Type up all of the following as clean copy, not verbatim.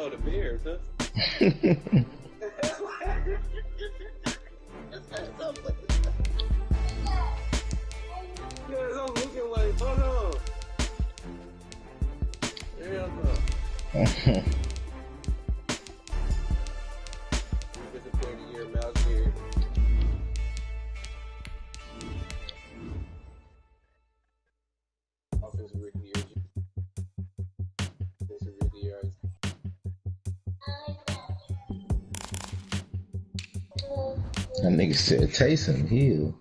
Oh, the Bears, huh? Yeah, I'm looking like, hold on. Hell no. It's a 30-year mouse here. Offensive rookie year. Defensive rookie year. That nigga said Taysom Hill.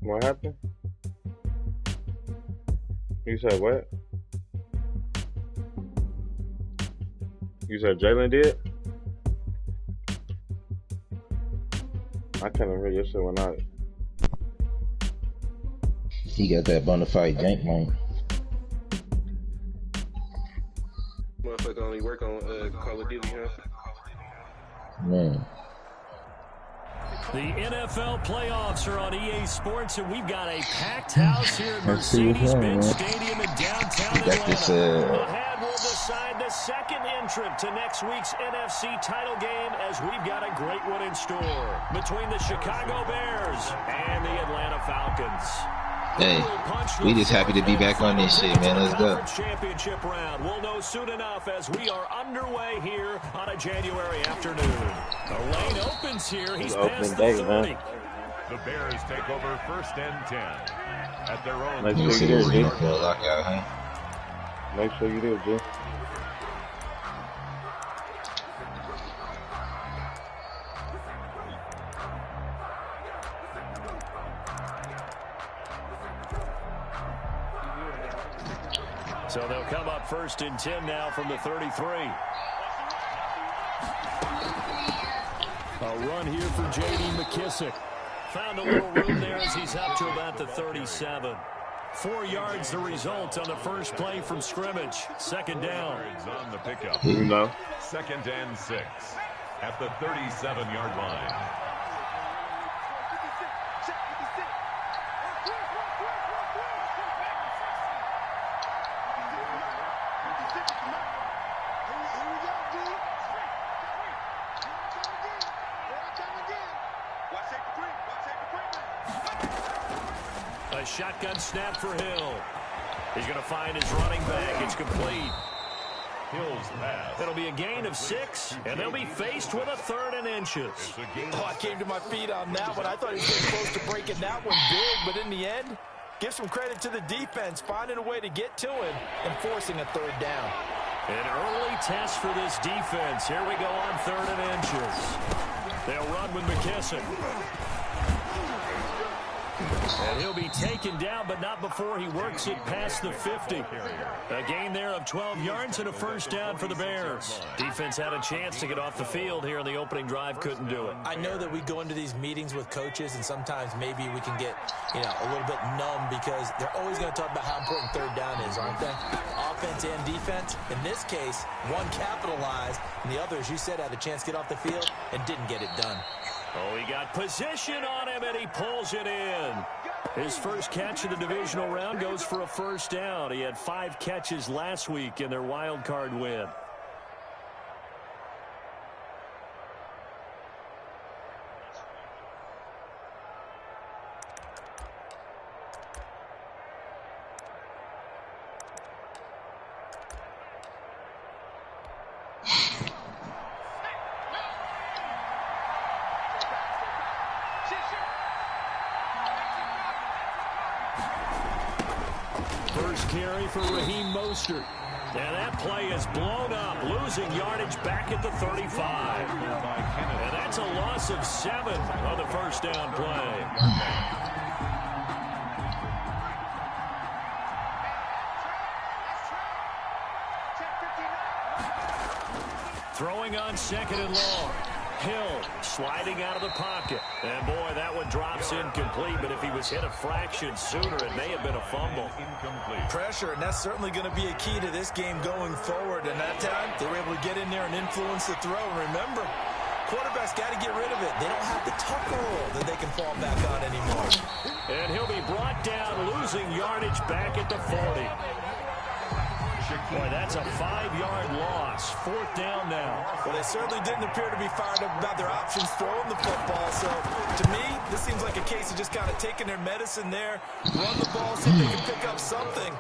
What happened? You said what? You said Jalen did? I can't hear your shit when I. He got that bona fide jank man. Motherfucker only work on Call of Duty, huh? Man. The NFL playoffs are on EA Sports, and we've got a packed house here at Mercedes-Benz Stadium in downtown Atlanta. Ahead, we'll decide the second entrant to next week's NFC title game, as we've got a great one in store between the Chicago Bears and the Atlanta Falcons. Hey, we just happy to be back on this shit, man. Let's go. Championship round. We'll know soon enough as we are underway here on a January afternoon. The lane opens here. He's past the 30. The Bears take over 1st and 10 at their own. Make sure you do, G. Make sure you do, G. So they'll come up 1st and 10 now from the 33. A run here for J.D. McKissick. Found a little room there as he's up to about the 37. 4 yards the result on the first play from scrimmage. 2nd down. On the pickup. You know. 2nd and 6 at the 37-yard line. A shotgun snap for Hill. He's going to find his running back. It's complete. Hill's pass. It'll be a gain of 6, and they'll be faced with a 3rd and inches. Oh, I came to my feet on that one. I thought he was getting close to breaking that one big, but in the end, give some credit to the defense, finding a way to get to him and forcing a 3rd down. An early test for this defense. Here we go on 3rd and inches. They'll run with McKissick. And he'll be taken down, but not before he works it past the 50. A gain there of 12 yards and a 1st down for the Bears. Defense had a chance to get off the field here in the opening drive, couldn't do it. I know that we go into these meetings with coaches, and sometimes maybe we can get, a little bit numb because they're always going to talk about how important 3rd down is, aren't they? Offense and defense. In this case, one capitalized, and the other, as you said, had a chance to get off the field and didn't get it done. Oh, he got position on him, and he pulls it in. His first catch of the divisional round goes for a 1st down. He had 5 catches last week in their wild card win. First carry for Raheem Mostert. And that play is blown up, losing yardage back at the 35. And that's a loss of 7 on the 1st down play. Throwing on 2nd and long. Hill sliding out of the pocket. And, boy, that one drops incomplete. But if he was hit a fraction sooner, it may have been a fumble. Incomplete. Pressure, and that's certainly going to be a key to this game going forward. And that time, they were able to get in there and influence the throw. And remember, quarterbacks got to get rid of it. They don't have the tucker roll that they can fall back on anymore. And he'll be brought down, losing yardage back at the 40. Boy, that's a 5-yard loss. 4th down now. Well, they certainly didn't appear to be fired up about their options throwing the football. So, to me, this seems like a case of just kind of taking their medicine there, run the ball, see if they can pick up something.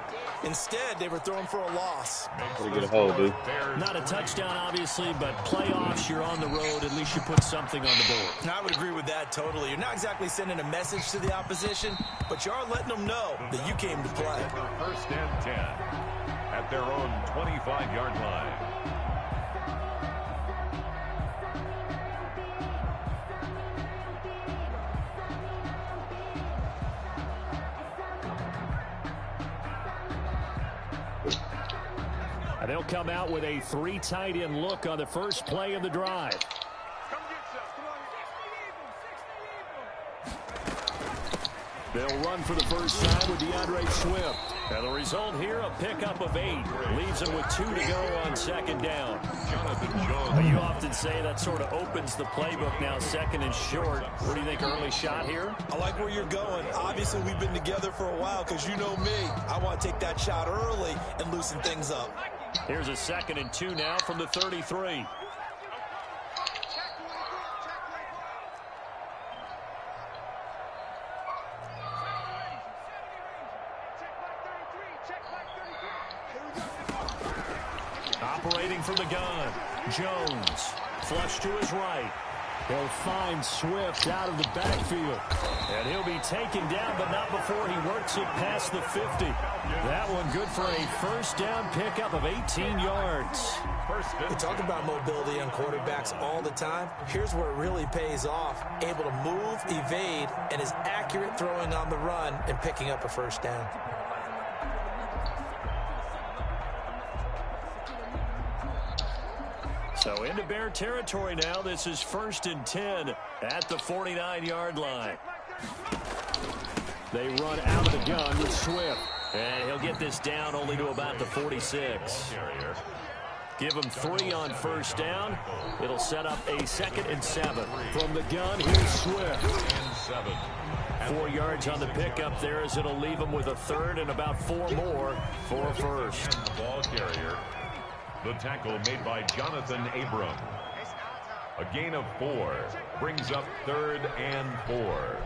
Instead, they were throwing for a loss. Pretty good hold, dude. Not a touchdown, obviously, but playoffs, you're on the road. At least you put something on the board. I would agree with that totally. You're not exactly sending a message to the opposition, but you are letting them know that you came to play. 1st and 10 at their own 25-yard line. And they'll come out with a 3 tight end look on the first play of the drive. They'll run for the first time with DeAndre Swift. And the result here, a pickup of 8. Leaves them with 2 to go on 2nd down. You often say that sort of opens the playbook now, 2nd and short. What do you think, early shot here? I like where you're going. Obviously, we've been together for a while because you know me. I want to take that shot early and loosen things up. Here's a 2nd and 2 now from the 33. Operating from the gun, Jones, flush to his right. He'll find Swift out of the backfield. And he'll be taken down, but not before he works it past the 50. That one good for a 1st down pickup of 18 yards. We talk about mobility on quarterbacks all the time. Here's where it really pays off. Able to move, evade, and is accurate throwing on the run and picking up a 1st down. So into Bear territory now. This is 1st and 10 at the 49-yard line. They run out of the gun with Swift. And he'll get this down only to about the 46. Give him 3 on 1st down. It'll set up a 2nd and 7. From the gun, here's Swift. 4 yards on the pickup there as it'll leave him with a 3rd and about 4 more for a 1st. Ball carrier. The tackle made by Jonathan Abram. A gain of 4 brings up 3rd and 4.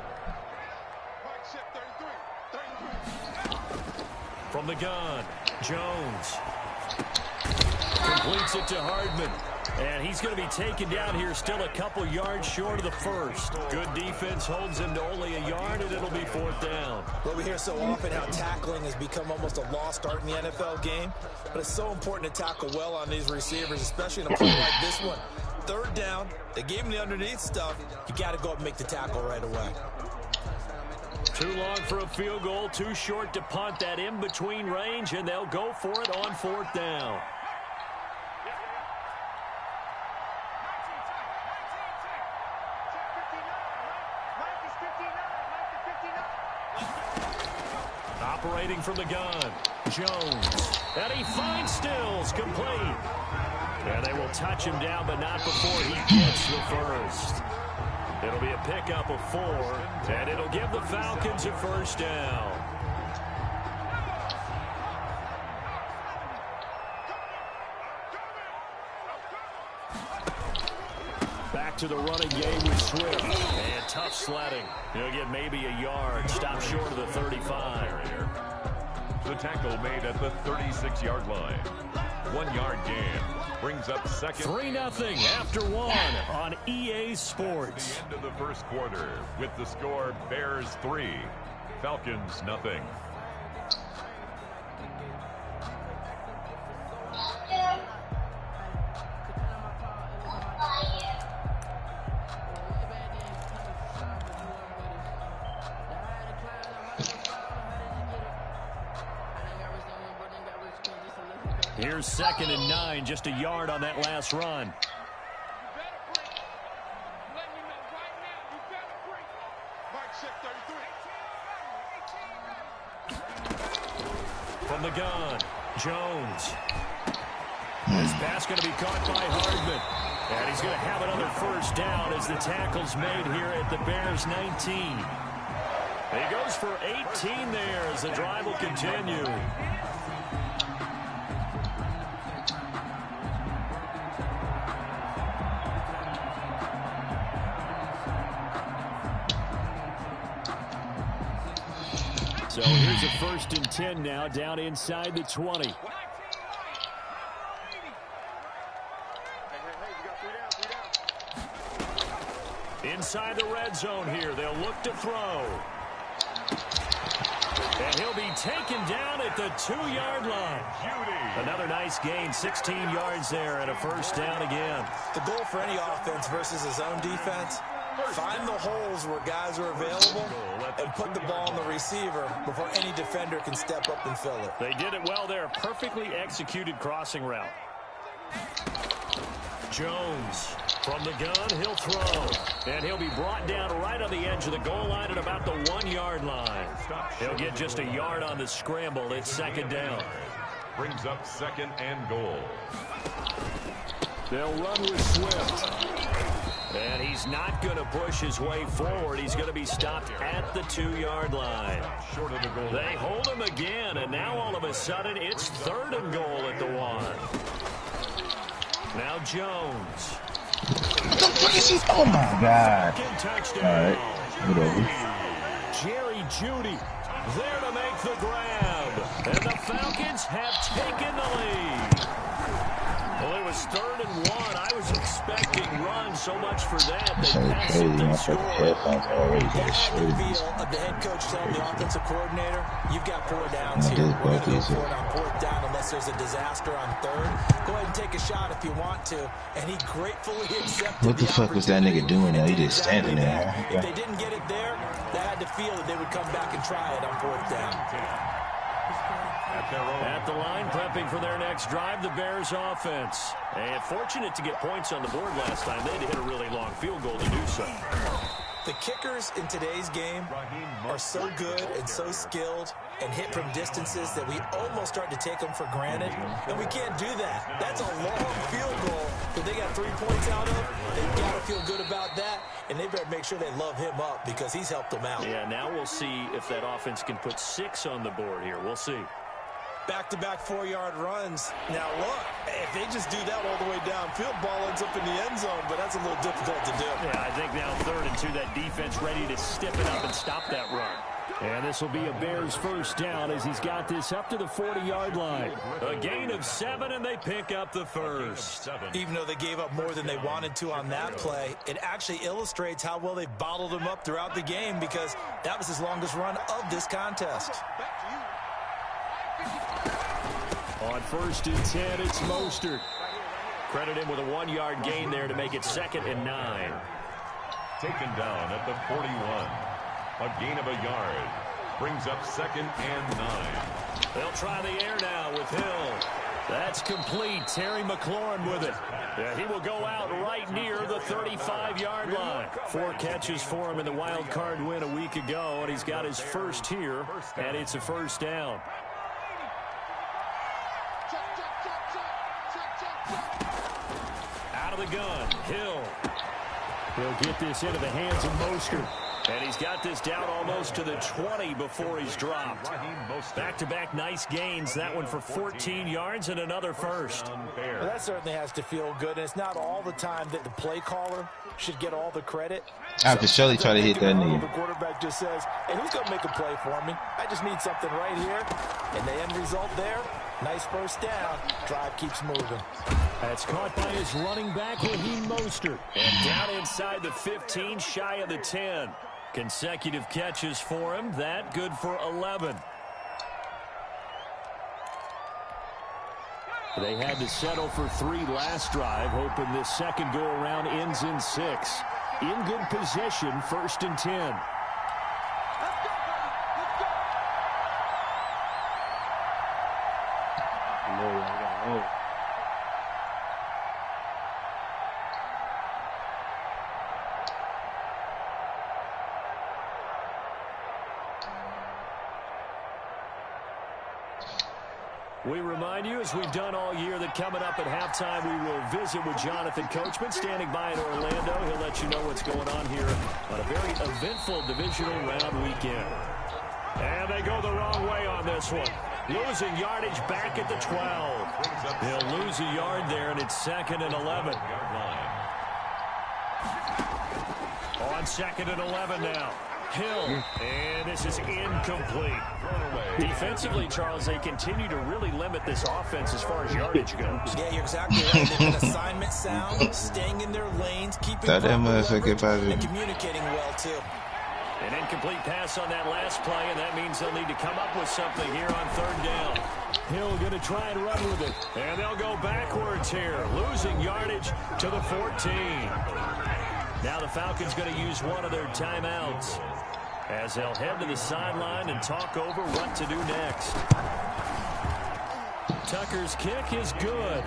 From the gun, Jones completes it to Hardman. And he's going to be taken down here still a couple yards short of the 1st. Good defense holds him to only a yard, and it'll be 4th down. Well, we hear so often how tackling has become almost a lost art in the NFL game. But it's so important to tackle well on these receivers, especially in a play like this one. 3rd down, they gave him the underneath stuff. You got to go up and make the tackle right away. Too long for a field goal, too short to punt. That in-between range, and they'll go for it on 4th down. Operating from the gun, Jones. And he finds Stills, complete. And they will touch him down, but not before he gets the 1st. It'll be a pickup of 4, and it'll give the Falcons a 1st down. Back to the running game with Swift. And tough sledding. He'll get maybe a yard. Stop short of the 35. The tackle made at the 36-yard line. 1-yard gain brings up 2nd. 3-0 after 1 on EA Sports. At the end of the 1st quarter with the score Bears 3, Falcons 0. Here's 2nd and 9, just a yard on that last run. From the gun, Jones. This pass going to be caught by Hardman. And he's going to have another first down as the tackle's made here at the Bears 19. He goes for 18 there as the drive will continue. So here's a 1st and 10 now, down inside the 20. Inside the red zone here, they'll look to throw. And he'll be taken down at the 2-yard line. Another nice gain, 16 yards there and a first down again. The goal for any offense versus his own defense, find the holes where guys are available and put the ball on the receiver before any defender can step up and fill it. They did it well there. Perfectly executed crossing route. Jones from the gun, he'll throw. And he'll be brought down right on the edge of the goal line at about the 1-yard line. He'll get just a yard on the scramble. It's 2nd down. Brings up 2nd and goal. They'll run with Swift. And he's not going to push his way forward. He's going to be stopped at the 2-yard line. Short of the goal. They hold him again, and now all of a sudden it's 3rd and goal at the 1. Now Jones. What the fuck is he? Oh my God. Alright, whatever. Jerry Jeudy there to make the grab. And the Falcons have taken the lead. Well, it was 3rd and 1. I was expecting runs, so much for that. They passed it and scored. That's the feel of the head coach telling the offensive coordinator, you've got 4 downs here. We're going to go for it on 4th down unless there's a disaster on 3rd. Go ahead and take a shot if you want to. And he gratefully accepted. What the fuck was that nigga doing now? He just standing there. If they didn't get it there, they had to feel that they would come back and try it on 4th down. At the line, prepping for their next drive, the Bears offense. And fortunate to get points on the board last time. They had to hit a really long field goal to do so. The kickers in today's game are so good and so skilled and hit from distances that we almost start to take them for granted. And we can't do that. That's a long field goal that they got 3 points out of. They've got to feel good about that. And they better make sure they love him up because he's helped them out. Yeah, now we'll see if that offense can put 6 on the board here. We'll see. Back-to-back 4-yard runs. Now, look, if they just do that all the way downfield, ball ends up in the end zone, but that's a little difficult to do. Yeah, I think now 3rd and 2, that defense ready to stiffen up and stop that run. And this will be a Bears first down as he's got this up to the 40-yard line. A gain of 7, and they pick up the first. Even though they gave up more than they wanted to on that play, it actually illustrates how well they bottled him up throughout the game because that was his longest run of this contest. On 1st and 10, it's Mostert. Credit him with a 1-yard gain there to make it 2nd and 9. Taken down at the 41. A gain of a yard. Brings up 2nd and 9. They'll try the air now with Hill. That's complete. Terry McLaurin with it. Yeah, he will go out right near the 35-yard line. 4 catches for him in the wild card win a week ago, and he's got his first here, and it's a first down. Out of the gun, Hill. He'll get this into the hands of Mostert. And he's got this down almost to the 20 before he's dropped. Back-to-back nice gains. That one for 14 yards and another first. Well, that certainly has to feel good. And it's not all the time that the play caller should get all the credit. I could surely try to hit that nigga. The quarterback just says, hey, who's going to make a play for me? I just need something right here. And the end result there, nice first down. Drive keeps moving. That's caught by his running back, Raheem Mostert. And down inside the 15, shy of the 10. Consecutive catches for him. That good for 11. They had to settle for 3 last drive, hoping this second go-around ends in 6. In good position, 1st and 10. We remind you, as we've done all year, that coming up at halftime, we will visit with Jonathan Coachman, standing by in Orlando. He'll let you know what's going on here on a very eventful divisional round weekend. And they go the wrong way on this one. Losing yardage back at the 12. He'll lose a yard there, and it's 2nd and 11. On 2nd and 11 now. Hill, and this is incomplete. Defensively, Charles, they continue to really limit this offense as far as yardage goes. Yeah, you're exactly right. They've been assignment sound, staying in their lanes, keeping and communicating well, too. An incomplete pass on that last play, and that means they'll need to come up with something here on 3rd down. Hill going to try and run with it, and they'll go backwards here, losing yardage to the 14. Now the Falcons going to use one of their timeouts as they'll head to the sideline and talk over what to do next. Tucker's kick is good,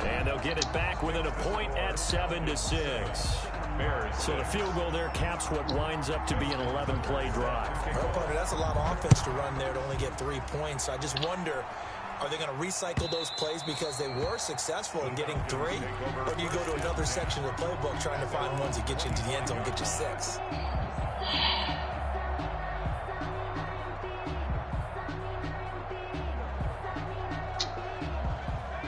and they'll get it back within a point at 7-6. So the field goal there caps what winds up to be an 11-play drive. Well, partner, that's a lot of offense to run there to only get 3 points. I just wonder, are they going to recycle those plays because they were successful in getting 3? Or do you go to another section of the playbook trying to find ones that get you into the end zone and get you 6?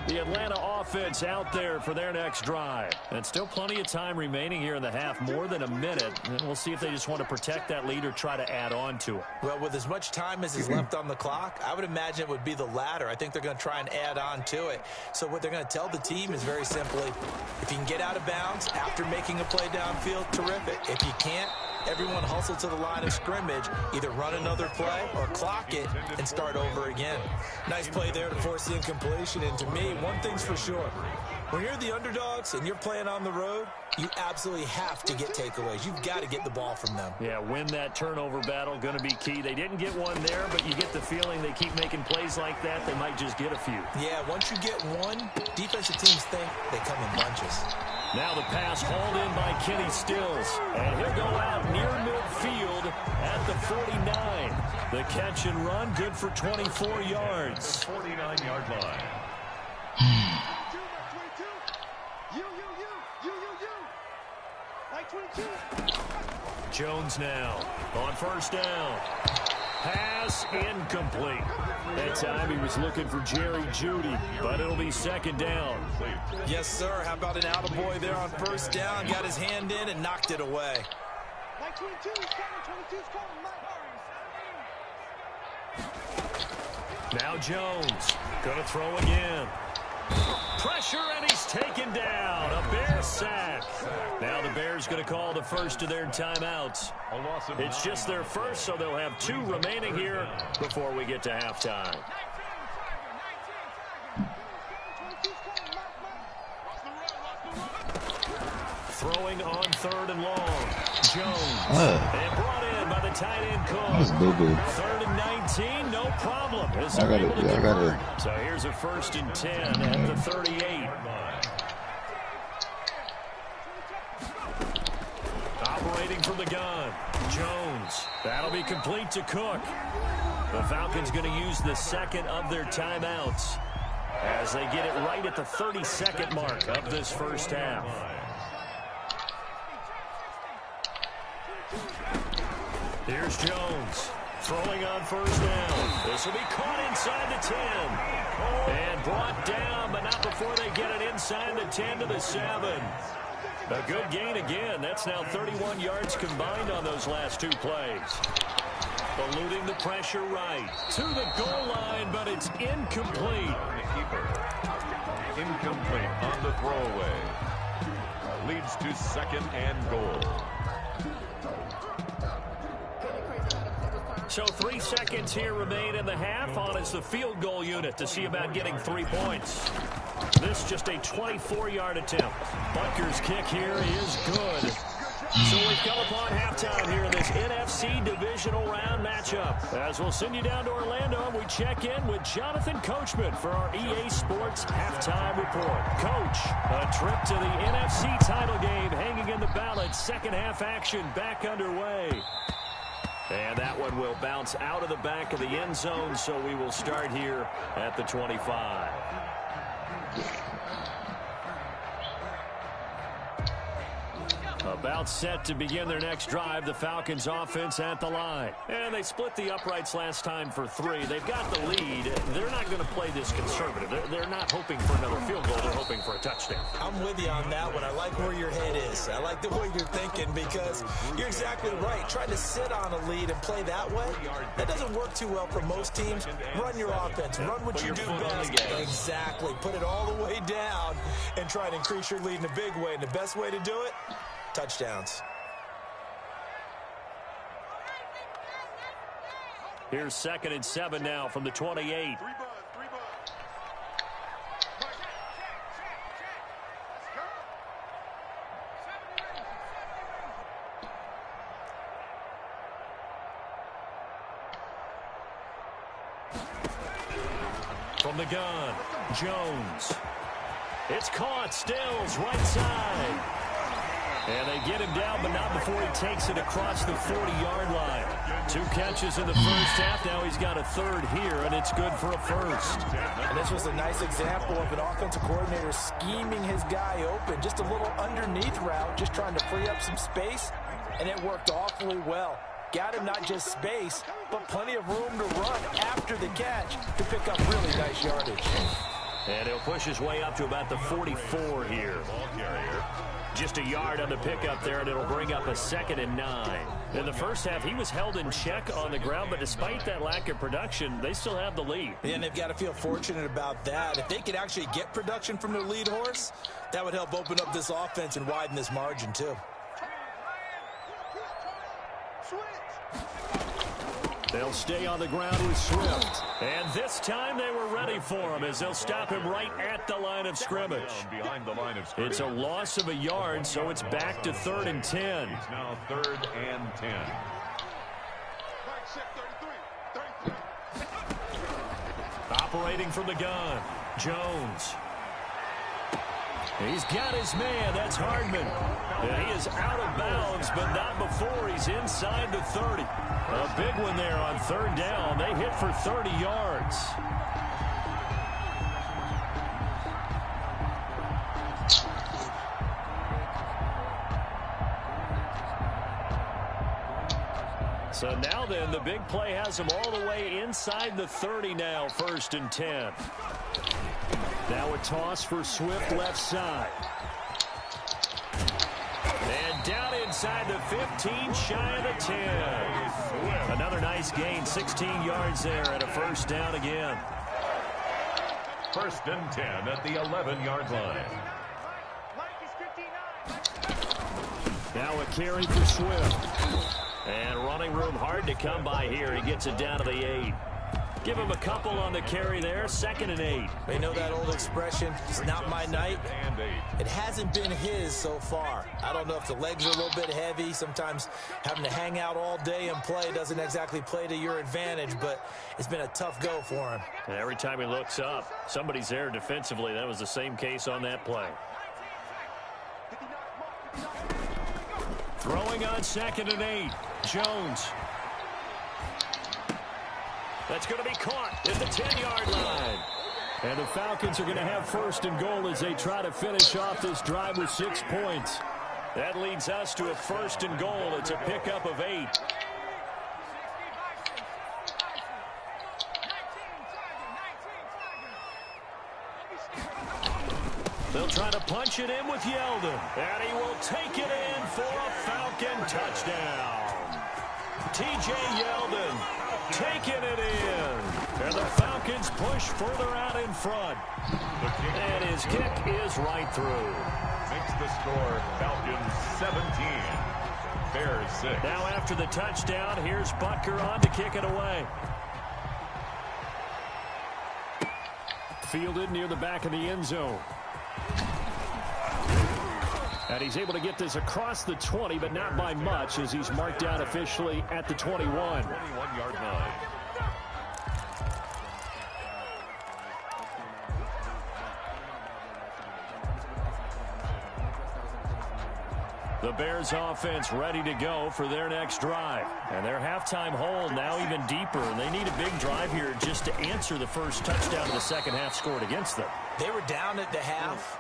The Atlanta offense out there for their next drive. And still plenty of time remaining here in the half, more than a minute. And we'll see if they just want to protect that lead or try to add on to it. Well, with as much time as is left on the clock, I would imagine it would be the latter. I think they're going to try and add on to it. So what they're going to tell the team is very simply, if you can get out of bounds after making a play downfield, terrific. If you can't, everyone hustle to the line of scrimmage, either run another play or clock it and start over again. Nice play there to force the incompletion. And to me, one thing's for sure. When you're the underdogs and you're playing on the road, you absolutely have to get takeaways. You've got to get the ball from them. Yeah, win that turnover battle, going to be key. They didn't get one there, but you get the feeling they keep making plays like that, they might just get a few. Yeah, once you get one, defensive teams think they come in bunches. Now the pass hauled in by Kenny Stills, and he'll go out near midfield at the 49. The catch and run, good for 24 yards. 49-yard line. Jones now on 1st down. Pass incomplete. That time he was looking for Jerry Jeudy, but it'll be 2nd down. Yes, sir. How about an attaboy there on 1st down? Got his hand in and knocked it away. Now Jones going to throw again. Pressure, and he's taken down. A Bear sack. Now the Bears going to call the first of their timeouts. It's just their first, so they'll have 2 remaining here before we get to halftime. Throwing on 3rd and long. Jones. And brought in by the tight end Cook. That's boo-boo. 3rd and 19, no problem. I got it. So here's a 1st and 10 at the 38. Operating from the gun. Jones. That'll be complete to Cook. The Falcons going to use the 2nd of their timeouts as they get it right at the 32nd mark of this first half. Here's Jones throwing on 1st down. This will be caught inside the 10 and brought down, but not before they get it inside the 10 to the 7. A good gain again. That's now 31 yards combined on those last 2 plays. Eluding the pressure right to the goal line, but it's incomplete. Incomplete on the throwaway. Leads to 2nd and goal. So 3 seconds here remain in the half. On is the field goal unit to see about getting 3 points. This just a 24-yard attempt. Butker's kick here is good. So we've come upon halftime here in this NFC divisional round matchup. As we'll send you down to Orlando, and we check in with Jonathan Coachman for our EA Sports halftime report. Coach, a trip to the NFC title game hanging in the balance. Second half action back underway. And that one will bounce out of the back of the end zone, so we will start here at the 25. About set to begin their next drive, the Falcons offense at the line. And they split the uprights last time for 3. They've got the lead. They're not going to play this conservative. They're not hoping for another field goal. They're hoping for a touchdown. I'm with you on that one. I like where your head is. I like the way you're thinking because you're exactly right. Trying to sit on a lead and play that way, that doesn't work too well for most teams. Run your offense. Run what you do best. Exactly. Put it all the way down and try to increase your lead in a big way. And the best way to do it, touchdowns. Here's 2nd and 7 now from the 28. From the gun, Jones. It's caught, Stills, right side. And they get him down, but not before he takes it across the 40-yard line. 2 catches in the first half. Now he's got a 3rd here, and it's good for a 1st. And this was a nice example of an offensive coordinator scheming his guy open. Just a little underneath route, just trying to free up some space, and it worked awfully well. Got him not just space, but plenty of room to run after the catch to pick up really nice yardage. And he'll push his way up to about the 44 here. Just a yard on the pickup there, and it'll bring up a 2nd and 9. In the first half, he was held in check on the ground, but despite that lack of production, they still have the lead. And they've got to feel fortunate about that. If they could actually get production from their lead horse, that would help open up this offense and widen this margin, too. They'll stay on the ground with Swift. And this time they were ready for him as they'll stop him right at the line of scrimmage. It's a loss of a yard, so it's back to 3rd and 10. It's now 3rd and 10. Operating from the gun, Jones. He's got his man. That's Hardman. And he is out of bounds, but not before he's inside the 30. A big one there on 3rd down. They hit for 30 yards. So now then, the big play has them all the way inside the 30 now, 1st and 10. Now a toss for Swift left side. And down inside the 15, shy of the 10. Another nice gain, 16 yards there and a 1st down again. 1st and 10 at the 11-yard line. Now a carry for Swift. And running room hard to come by here. He gets it down to the 8. Give him a couple on the carry there. 2nd and 8. They know that old expression, it's not my night. It hasn't been his so far. I don't know if the legs are a little bit heavy. Sometimes having to hang out all day and play doesn't exactly play to your advantage, but it's been a tough go for him. And every time he looks up, somebody's there defensively. That was the same case on that play. Throwing on 2nd and 8. Jones. That's going to be caught at the 10-yard line. And the Falcons are going to have 1st and goal as they try to finish off this drive with 6 points. That leads us to a 1st and goal. It's a pickup of 8. They'll try to punch it in with Yeldon. And he will take it in for a Falcon touchdown. T.J. Yeldon taking it in. And the Falcons push further out in front. And his kick is right through. Makes the score Falcons 17. Bears 6. Now after the touchdown, here's Butker on to kick it away. Fielded near the back of the end zone. And he's able to get this across the 20, but not by much, as he's marked down officially at the 21. 21-yard line. The Bears offense ready to go for their next drive. And their halftime hole now even deeper. And they need a big drive here just to answer the first touchdown of the second half scored against them. They were down at the half.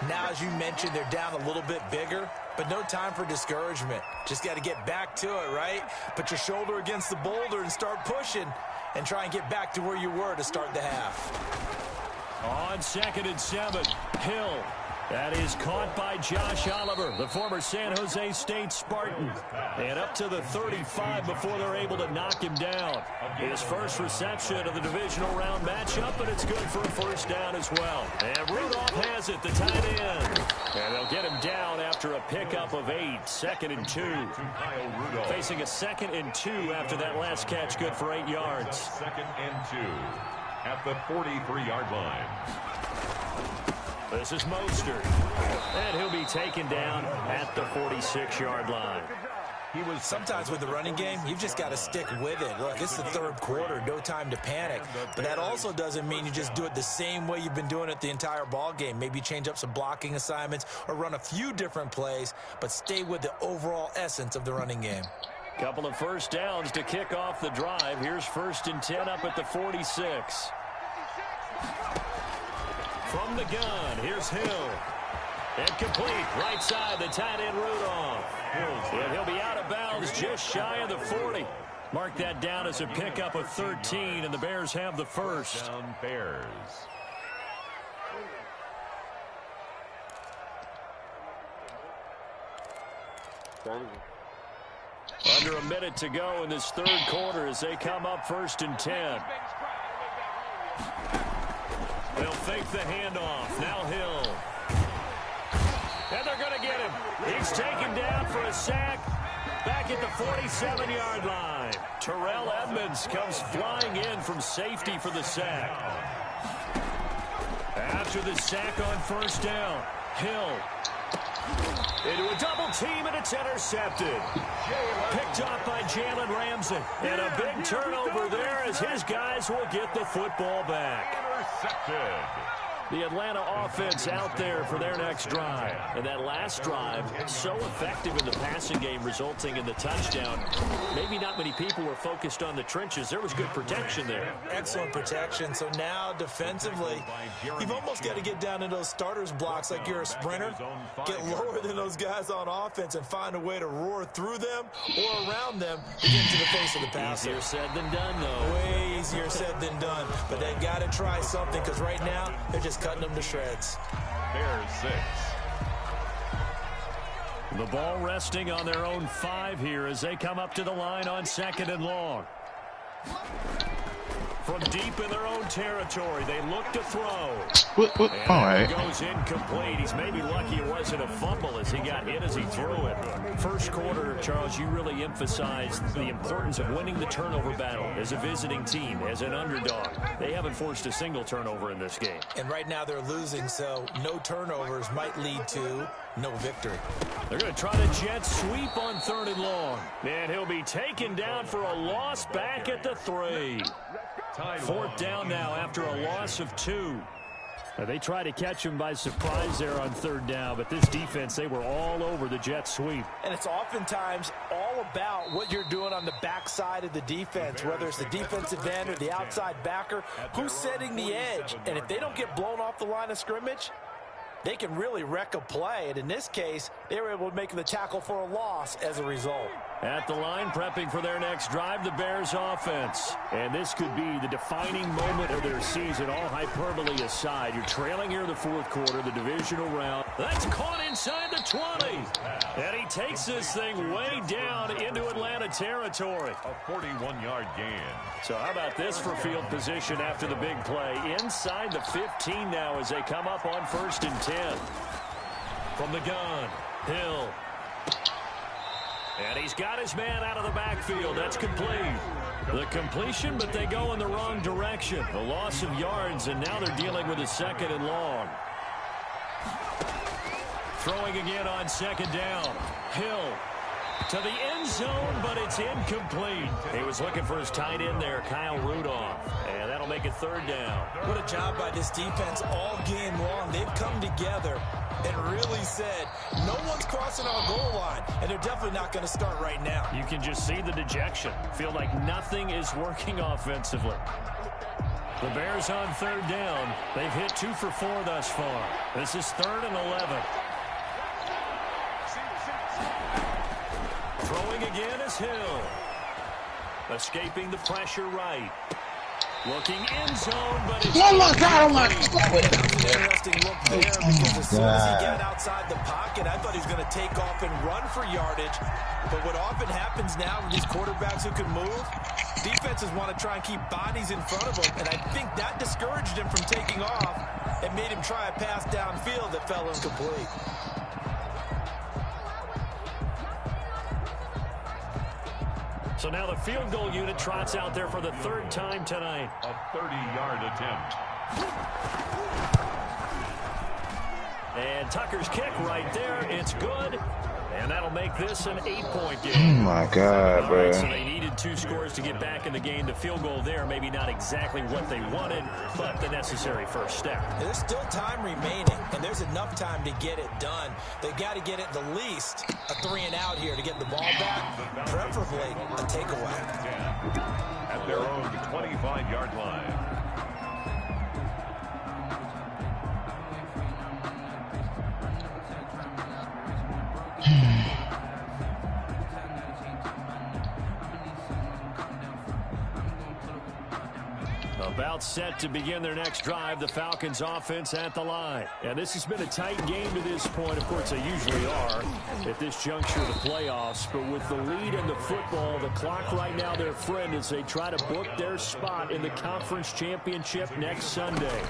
Now, as you mentioned, they're down a little bit bigger. But no time for discouragement. Just got to get back to it, right? Put your shoulder against the boulder and start pushing. And try and get back to where you were to start the half. On 2nd and 7, Hill. That is caught by Josh Oliver, the former San Jose State Spartan. And up to the 35 before they're able to knock him down. His first reception of the divisional round matchup, and it's good for a first down as well. And Rudolph has it, the tight end. And they'll get him down after a pickup of 8, 2nd and 2. Facing a 2nd and 2 after that last catch, good for 8 yards. 2nd and 2 at the 43-yard line. This is Mostert, and he'll be taken down at the 46-yard line. Sometimes with the running game, you've just got to stick with it. Look, it's the 3rd quarter, no time to panic. But that also doesn't mean you just do it the same way you've been doing it the entire ball game. Maybe change up some blocking assignments or run a few different plays, but stay with the overall essence of the running game. Couple of first downs to kick off the drive. Here's 1st and 10 up at the 46. From the gun, here's Hill. Incomplete, right side, the tight end Rudolph. And he'll be out of bounds just shy of the 40. Mark that down as a pickup of 13, and the Bears have the first. Down Bears. Under a minute to go in this 3rd quarter as they come up 1st and 10. They'll fake the handoff. Now Hill. And they're going to get him. He's taken down for a sack back at the 47-yard line. Terrell Edmonds comes flying in from safety for the sack. After the sack on 1st down, Hill into a double team, and it's intercepted. Picked up by Jalen Ramsey. And a big turnover there as his guys will get the football back. Intercepted. The Atlanta offense out there for their next drive. And that last drive, so effective in the passing game, resulting in the touchdown. Maybe not many people were focused on the trenches. There was good protection there. Excellent protection. So now defensively, you've almost got to get down into those starters blocks like you're a sprinter. Get lower than those guys on offense and find a way to roar through them or around them to get into the face of the passer. Easier said than done, though. Way easier said than done. But they've got to try something because right now they're just cutting them to shreds. Bears 6. The ball resting on their own 5 here as they come up to the line on 2nd and long. From deep in their own territory, they look to throw. All right. Goes incomplete. He's maybe lucky it wasn't a fumble as he got hit as he threw it. First quarter, Charles, you really emphasized the importance of winning the turnover battle as a visiting team, as an underdog. They haven't forced a single turnover in this game. And right now they're losing, so no turnovers might lead to no victory. They're going to try to jet sweep on 3rd and long. And he'll be taken down for a loss back at the 3. 4th down now after a loss of 2. They tried to catch him by surprise there on 3rd down, but this defense, they were all over the jet sweep. And it's oftentimes all about what you're doing on the backside of the defense, whether it's the defensive end or the outside backer, who's setting the edge. And if they don't get blown off the line of scrimmage, they can really wreck a play. And in this case, they were able to make the tackle for a loss as a result. At the line, prepping for their next drive, the Bears offense. And this could be the defining moment of their season, all hyperbole aside. You're trailing here in the 4th quarter, the divisional round. That's caught inside the 20. And he takes this thing way down into Atlanta territory. A 41-yard gain. So how about this for field position after the big play? Inside the 15 now as they come up on 1st and 10. From the gun, Hill. And he's got his man out of the backfield. That's complete. The completion, but they go in the wrong direction. A loss of yards, and now they're dealing with a 2nd and long. Throwing again on 2nd down. Hill to the end zone, but it's incomplete. He was looking for his tight end there, Kyle Rudolph. And that'll that'll make it third down. What a job by this defense all game long. They've come together and really said, no one's crossing our goal line, and they're definitely not going to start right now. You can just see the dejection. Feel like nothing is working offensively. The Bears on third down. They've hit 2 for 4 thus far. This is 3rd and 11. Throwing again is Hill. Escaping the pressure right. Looking in zone, but it's... Oh, my God, oh, my God. Interesting look there because as soon as he got outside the pocket, I thought he was going to take off and run for yardage. But what often happens now with these quarterbacks who can move, defenses want to try and keep bodies in front of them, and I think that discouraged him from taking off and made him try a pass downfield that fell incomplete. So now the field goal unit trots out there for the 3rd time tonight. A 30-yard attempt. And Tucker's kick right there. It's good. And that'll make this an 8-point game. Oh, my God, bro. Right, so they needed 2 scores to get back in the game. The field goal there, maybe not exactly what they wanted, but the necessary first step. There's still time remaining, and there's enough time to get it done. They've got to get it the least a 3-and-out here to get the ball back, preferably a takeaway. At their own 25-yard line. About set to begin their next drive, the Falcons offense at the line. And this has been a tight game to this point. Of course, they usually are at this juncture of the playoffs. But with the lead in the football, the clock right now their friend as they try to book their spot in the conference championship next Sunday.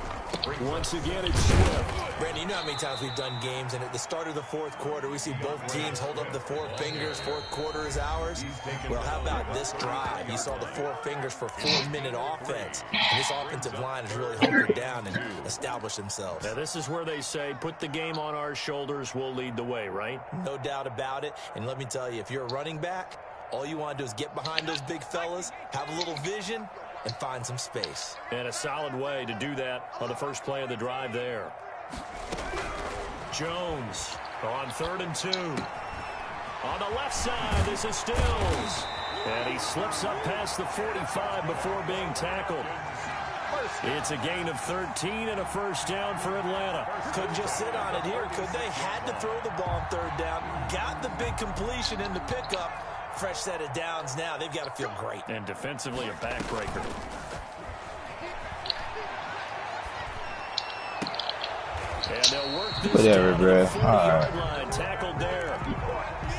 Once again, it's Swift. Brandon, you know how many times we've done games, and at the start of the 4th quarter, we see both teams hold up the 4 fingers, 4th quarter is ours. Well, how about this drive? You saw the 4 fingers for 4-minute offense. And this offensive line has really hunkered down and established themselves. Now, this is where they say, put the game on our shoulders, we'll lead the way, right? No doubt about it. And let me tell you, if you're a running back, all you want to do is get behind those big fellas, have a little vision, and find some space. And a solid way to do that on the first play of the drive there. Jones on 3rd and 2. On the left side, this is Stills. And he slips up past the 45 before being tackled. It's a gain of 13 and a first down for Atlanta. Couldn't just sit on it here, could they? Had to throw the ball on 3rd down. Got the big completion in the pickup. Fresh set of downs now. They've got to feel great. And defensively, a backbreaker. And they'll work this Whatever, bro. 40-yard line. Tackled there.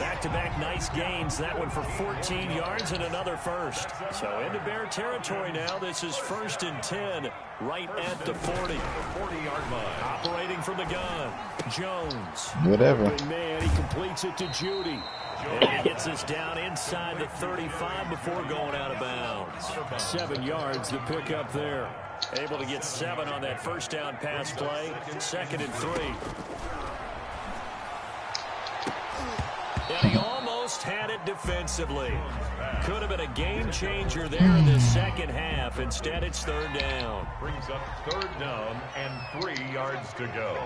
Back-to-back nice gains. That one for 14 yards and another first. So into Bear territory now. This is 1st and 10 right at the 40. 40-yard line. Operating from the gun. Jones. Whatever. Open man. He completes it to Judy. And he gets us down inside the 35 before going out of bounds. 7 yards to pick up there. Able to get 7 on that first down pass play. 2nd and 3. And he almost had it defensively. Could have been a game changer there in the second half. Instead, it's 3rd down. Brings up 3rd down and 3 yards to go.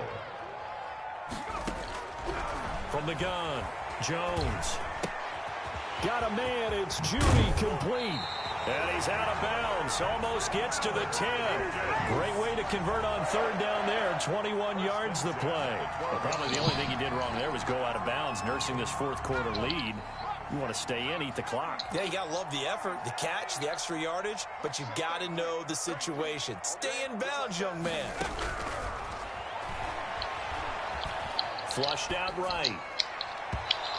From the gun, Jones. Got a man. It's Judy complete. And he's out of bounds. Almost gets to the 10. Great way to convert on 3rd down there. 21 yards the play. But probably the only thing he did wrong there was go out of bounds, nursing this 4th quarter lead. You want to stay in, eat the clock. Yeah, you got to love the effort, the catch, the extra yardage, but you've got to know the situation. Stay in bounds, young man. Flushed out right.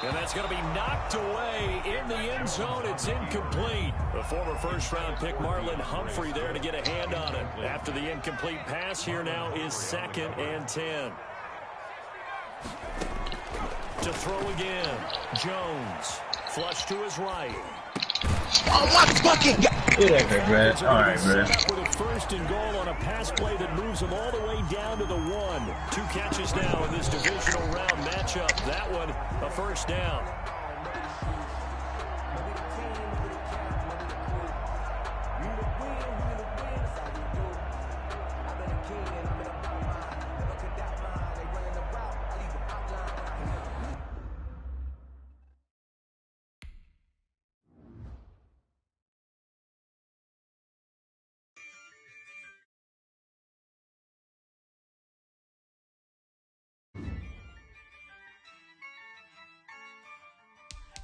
And that's going to be knocked away in the end zone. It's incomplete. The former first-round pick Marlon Humphrey there to get a hand on it. After the incomplete pass, here now is 2nd and 10. To throw again. Jones. Flush to his right. Oh, my fucking God. Whatever, bro. All right, bro. With a 1st and goal on a pass play that moves them all the way down to the 1. 2 catches now in this divisional round matchup. That one, a first down.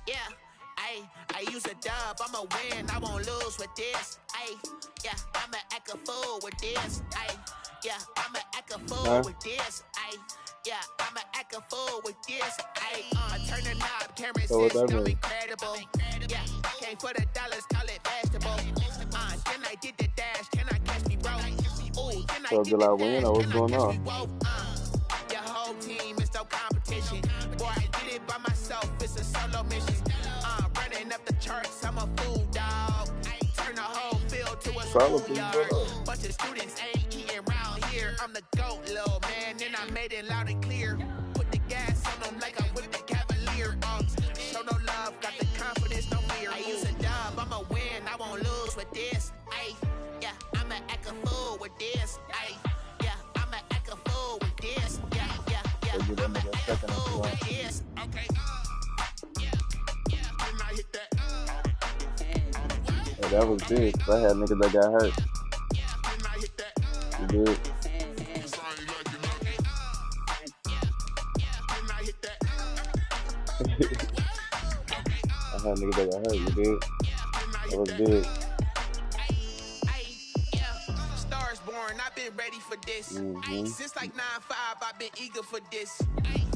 Yeah, I use a dub, I'ma win, I won't lose with this. Yeah, I'ma act a fool with this. Yeah, I'ma act a fool with this. Yeah, I'ma act a fool with this. I turn the knob, camera says I'm incredible. Yeah, came for the dollars, call it vegetable. Then I did the dash, can I catch me, bro? Ooh, then I did the dash, what's can I going catch on? me, bro? Your whole team is no competition. Boy, I did it by myself, it's a solo mission. Running up the charts, I'm a fool, dog. Turn the whole field to a schoolyard. Bunch of students ain't eating around here. I'm the GOAT, little man, and I made it loud and clear. Put the gas on them like I'm with the Cavalier. Show no love, got the confidence, no fear. I use a dub, I'ma win, I won't lose with this. Yeah, I'ma act a fool with this. Yeah, I'ma act a fool with this. Yeah, I'ma act a fool with this. Okay. Hey, that was big. I had niggas that got hurt. You did. I had niggas that got hurt. You did. That was big. Stars born, I've been ready for this. Since like 9-5, I've been eager for this.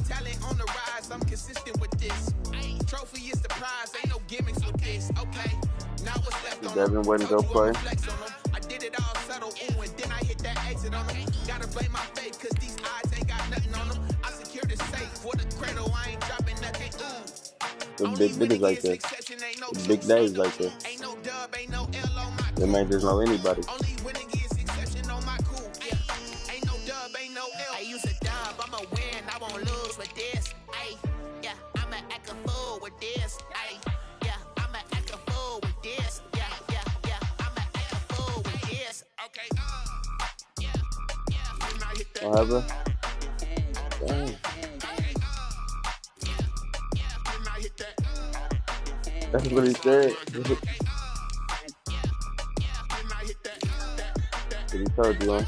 Talent on the rise, I'm consistent with this. Trophy is the prize, ain't no gimmicks with this. Okay, now what's left on Devin went to go play. I did it all subtle, ooh, and then I hit that exit on them. Gotta blame my faith, cause these odds ain't got nothing on them. I secured the safe for the cradle, I ain't dropping nothing, ooh. The big niggas like that. The big days like that. Ain't no dub, ain't no L on my They might just know anybody. only winning is exception on my cool. Yeah, ain't no dub, ain't no L. I use a dub, I'ma win, I won't lose with this. Yeah, I'ma act a fool with this. Yeah, I'ma act a fool with this. Yeah, I'ma act a fool with this. Okay. What happened? Dang. That's what he said. He told you, huh?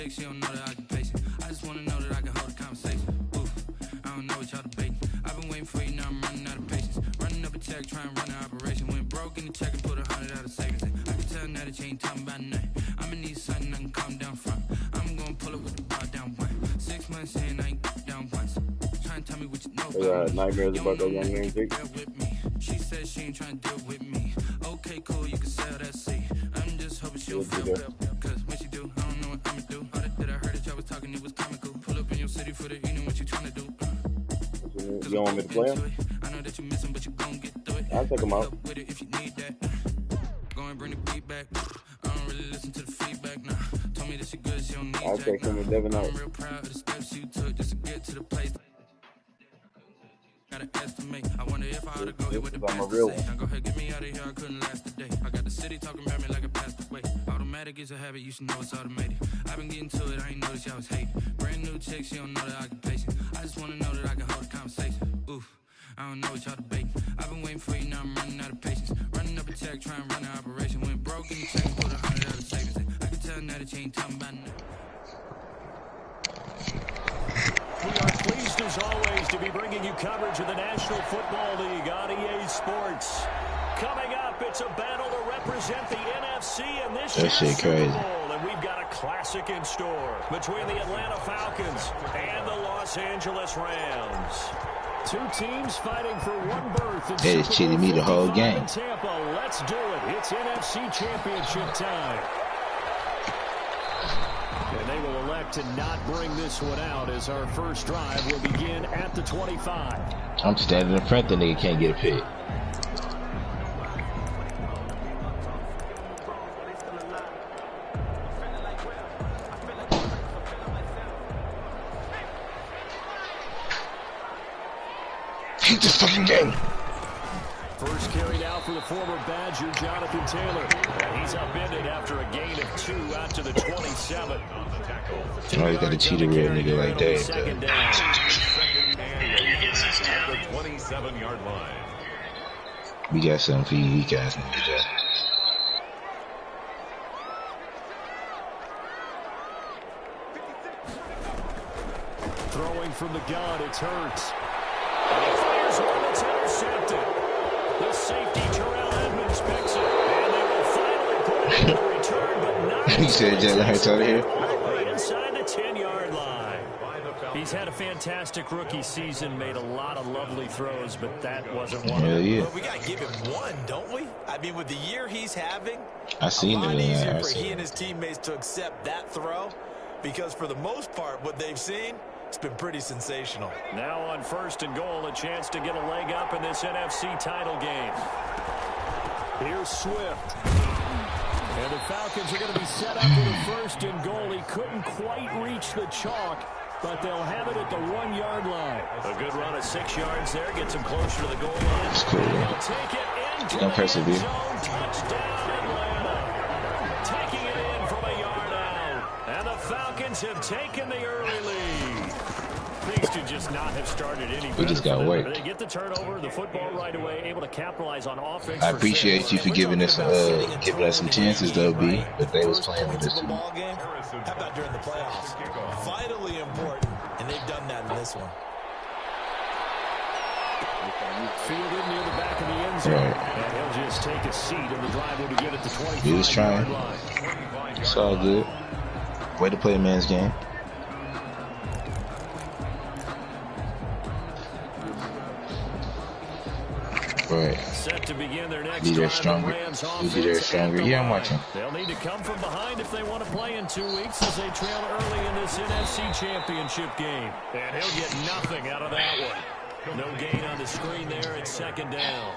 She don't know the occupation. I just wanna know that I can hold a conversation. Oof, I don't know what y'all debating. I've been waiting for you, now I'm running out of patience. Running up a check, trying to run an operation. Went broke in the check and put 100 out of savings in. I can tell now that you ain't talking about nothing. I'ma need something I can calm down from. I'm gonna pull up with the bar down one. 6 months in, I ain't down once. Trying to tell me what you know about me. Nightmares about that young man, Jake. With me. She said she ain't trying to deal with me. Okay, cool, you can sell that seat. I'm just hoping she'll feel better. Cause when she do, I don't know what I'ma do. All that I heard that y'all was talking, it was comical. Pull up in your city for the evening, what you trying to do? You don't want me to play him? I know that you miss him, but you gon' get through it. I'll take him out. With it if you need that. Go and bring the beat back. I don't really listen to the feedback now. Told me that she good, she don't need I'll take him and Devin out. I'm real proud of the steps you took just to get to the place. Gotta estimate. I wonder if I ought to go here with the best to say. Now go ahead, get me out of here, I couldn't last a day. I got the city talking about me like I passed away. Automatic is a habit, you should know it's automated. I've been getting to it, I ain't noticed y'all was hating. Brand new chick, she don't know the occupation. I just wanna know that I can hold a conversation. Oof, I don't know what y'all debating. I've been waiting for you, now I'm running out of patience. Running up a check, trying to run an operation. Went broke in the check and put 100 out of savings in. I can tell now that you ain't talking about nothing. We are pleased, as always, to be bringing you coverage of the National Football League on EA Sports. Coming up, it's a battle to represent the NFC in this year's Super Bowl, and we've got a classic in store between the Atlanta Falcons and the Los Angeles Rams. Two teams fighting for one berth in They just cheated me the whole game. Tampa. Let's do it. It's NFC Championship time. And they will elect to not bring this one out as our first drive will begin at the 25. I'm standing in front, the nigga can't get a pick. Keep this fucking game. First carry out for the former Badger, Jonathan Taylor. And he's upended after a gain of 2 out to the 27. Oh, you got a cheater real nigga like that. Second down. At the 27-yard line. We got something for you weak ass niggas. Throwing from the gun, it's Hurts. And he fires one that's intercepted. The safety, Terrell Edmonds, picks it. And they will finally put it in the return, but not. He said Jalen Hurts out of here. Right inside the 10-yard line. He's had a fantastic rookie season, made a lot of lovely throws, but that wasn't one of them. Yeah. Well, we got to give him one, don't we? I mean, with the year he's having, I seen a lot it. easier for he and his teammates to accept that throw, because for the most part, what they've seen, it's been pretty sensational. Now on 1st and goal, a chance to get a leg up in this NFC title game. Here's Swift. And the Falcons are going to be set up for the 1st and goal. He couldn't quite reach the chalk, but they'll have it at the 1-yard line. A good run of 6 yards there. Gets him closer to the goal line. That's cool. He'll take it into the end zone. Touchdown, Atlanta. Taking it in from a yard out. And the Falcons have taken the early lead. Things to just not have started any better. We just got work. They get the turnover, the football right away, able to capitalize on offense. I appreciate you for giving us some chances, though, B. But they was playing with us too. How about during the playoffs? Vitally important, and they've done that in this one. Fielded near the back of the end zone. Right. And he'll just take a seat, and the drive will begin at the 25-yard line. He was trying. It's all good. Way to play a man's game. Right. Set to begin their next Be there drive. stronger. We'll be there stronger. Yeah, I'm watching. They'll need to come from behind if they want to play in 2 weeks as they trail early in this NFC Championship game. And he'll get nothing out of that one. No gain on the screen there. It's 2nd down.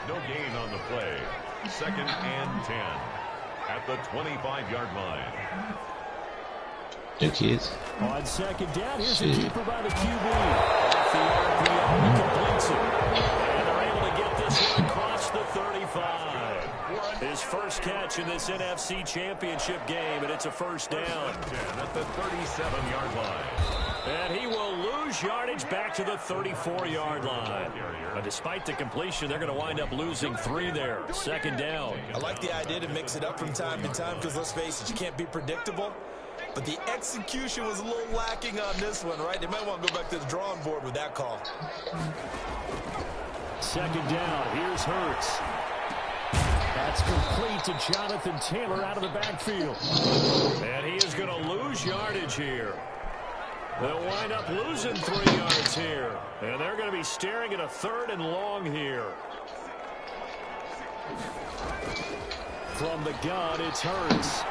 No gain on the play. 2nd and 10 at the 25-yard line. New kids. On 2nd down, here's the keeper by the QB. Off the RPO, he completes it. And they're able to get this one across the 35. His first catch in this NFC Championship game, and it's a 1st down. At the 37-yard line. And he will lose yardage back to the 34-yard line. But despite the completion, they're going to wind up losing 3 there. 2nd down. I like the idea to mix it up from time to time because, let's face it, you can't be predictable. But the execution was a little lacking on this one, right? They might want to go back to the drawing board with that call. 2nd down. Here's Hurts. That's complete to Jonathan Taylor out of the backfield. And he is going to lose yardage here. They'll wind up losing 3 yards here. And they're going to be staring at a 3rd and long here. From the gun, it's Hurts.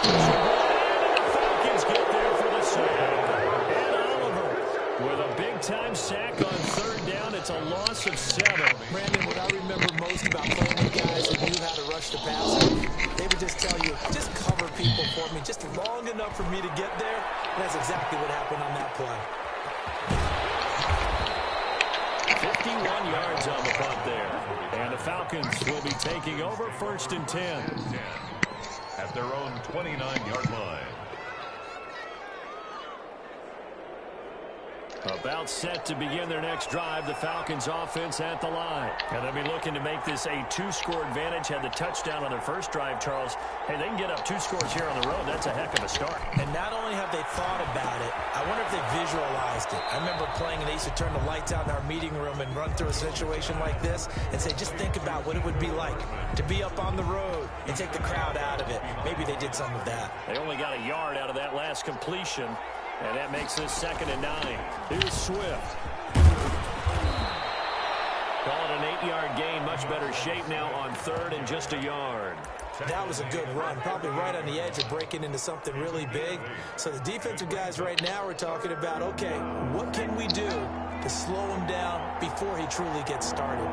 And the Falcons get there for the sack. And Oliver with a big-time sack on 3rd down. It's a loss of 7. Brandon, what I remember most about playing with guys that knew how to rush the passer, they would just tell you, just cover people for me, just long enough for me to get there. And that's exactly what happened on that play. 51 yards on the punt there. And the Falcons will be taking over 1st and 10. At their own 29-yard line. About set to begin their next drive, the Falcons offense at the line. And they'll be looking to make this a 2-score advantage. Had the touchdown on their first drive, Charles. Hey, they can get up 2 scores here on the road. That's a heck of a start. And not only have they thought about it, I wonder if they visualized it. I remember playing and they used to turn the lights out in our meeting room and run through a situation like this and say, just think about what it would be like to be up on the road and take the crowd out of it. Maybe they did some of that. They only got a yard out of that last completion. And that makes this 2nd and 9. Here's Swift. Call it an 8-yard gain. Much better shape now on 3rd and just a yard. That was a good run, probably right on the edge of breaking into something really big. So the defensive guys right now are talking about, okay, what can we do to slow him down before he truly gets started?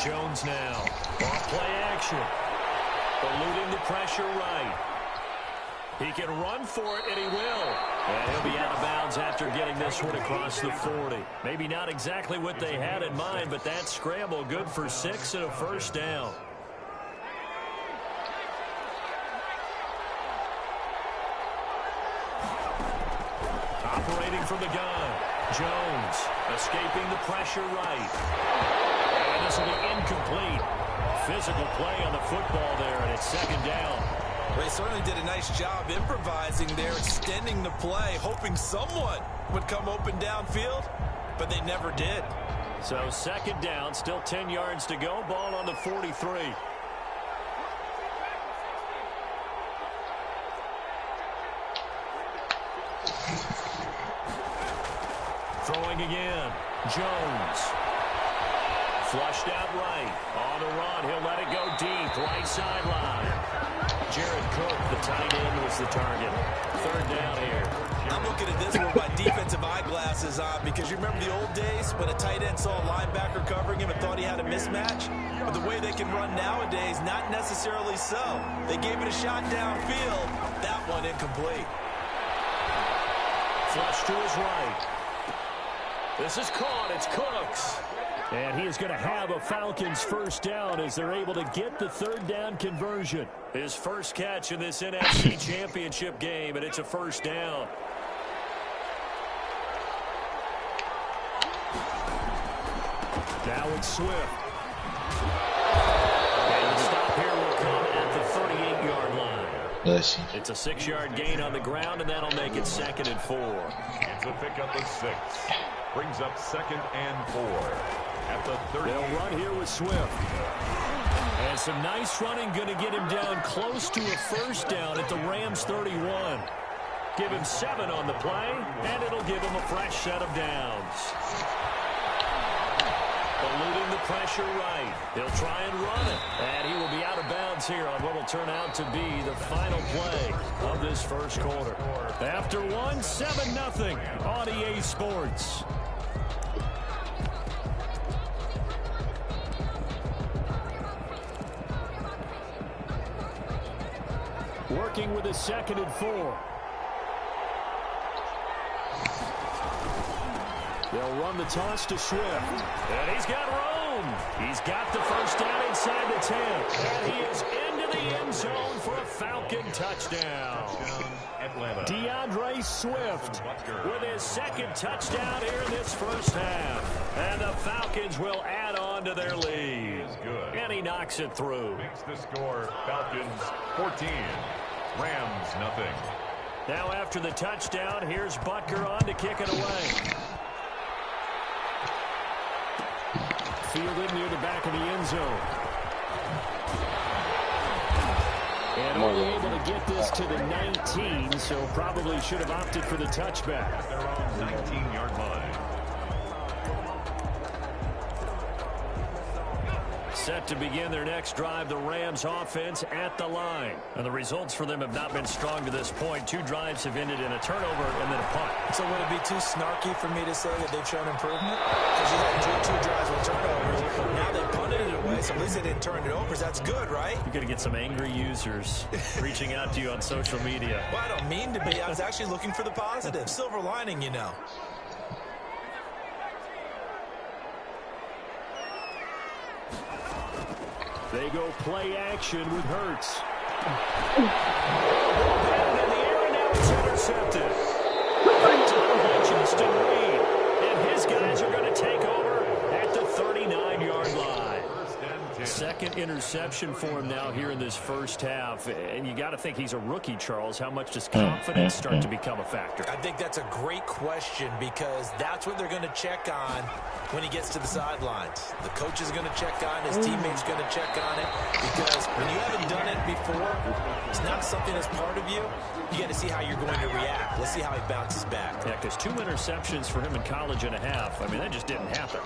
Jones now. Off play action. Eluding the pressure right. He can run for it, and he will. And he'll be out of bounds after getting this one across the 40. Maybe not exactly what they had in mind, but that scramble good for 6 and a first down. Operating from the gun. Jones escaping the pressure right. And this will be incomplete. Physical play on the football there, and it's second down. They certainly did a nice job improvising there, extending the play, hoping someone would come open downfield, but they never did. So second down, still 10 yards to go, ball on the 43. Throwing again. Jones. Flushed out right. On the run. He'll let it go deep. Right sideline. Jared Cook, the tight end, was the target. Third down here. I'm looking at this with my defensive eyeglasses on because you remember the old days when a tight end saw a linebacker covering him and thought he had a mismatch? But the way they can run nowadays, not necessarily so. They gave it a shot downfield. That one incomplete. Flush to his right. This is caught. It's Cooks. And he is going to have a Falcons first down as they're able to get the third down conversion. His first catch in this NFC Championship game, and it's a first down. Now it's Swift. And the stop here will come at the 38-yard line. It's a 6-yard gain on the ground, and that'll make it 2nd and 4. It's a pickup of 6. Brings up 2nd and 4. At the 30. They'll run here with Swift. And some nice running, going to get him down close to a first down at the Rams 31. Give him 7 on the play, and it'll give him a fresh set of downs. Eluding the pressure right. He'll try and run it. And he will be out of bounds here on what will turn out to be the final play of this first quarter. After one, 7-0 on EA Sports. Working with a 2nd and 4. They'll run the toss to Swift. And he's got room. He's got the first down inside the 10. And he is into the end zone for a Falcon touchdown. DeAndre Swift with his 2nd touchdown here in this first half. And the Falcons will add on to their lead. And he knocks it through. Makes the score Falcons 14. Rams nothing. Now after the touchdown, here's Butker on to kick it away. Fielded near the back of the end zone. And only able to get this to the 19, so probably should have opted for the touchback. At their own 19-yard line. Set to begin their next drive, the Rams offense at the line. And the results for them have not been strong to this point. 2 drives have ended in a turnover and then a punt. So would it be too snarky for me to say that they've shown improvement? Because you had two drives with turnovers. Now they punted it away, so at least they didn't turn it over. That's good, right? You're going to get some angry users reaching out to you on social media. Well, I don't mean to be. I was actually looking for the positive. Silver lining, you know. They go play action with Hurts. And in the air, and now it's intercepted. Justin Reed. And his guys are going to take over at the 39-yard line. 2nd interception for him now here in this first half. And you got to think he's a rookie, Charles. How much does confidence start to become a factor? I think that's a great question because that's what they're going to check on when he gets to the sidelines. The coach is going to check on, his teammates going to check on it, because when you haven't done it before, it's not something that's part of you. You got to see how you're going to react. Let's see how he bounces back. Yeah, because 2 interceptions for him in college and a half. I mean, that just didn't happen.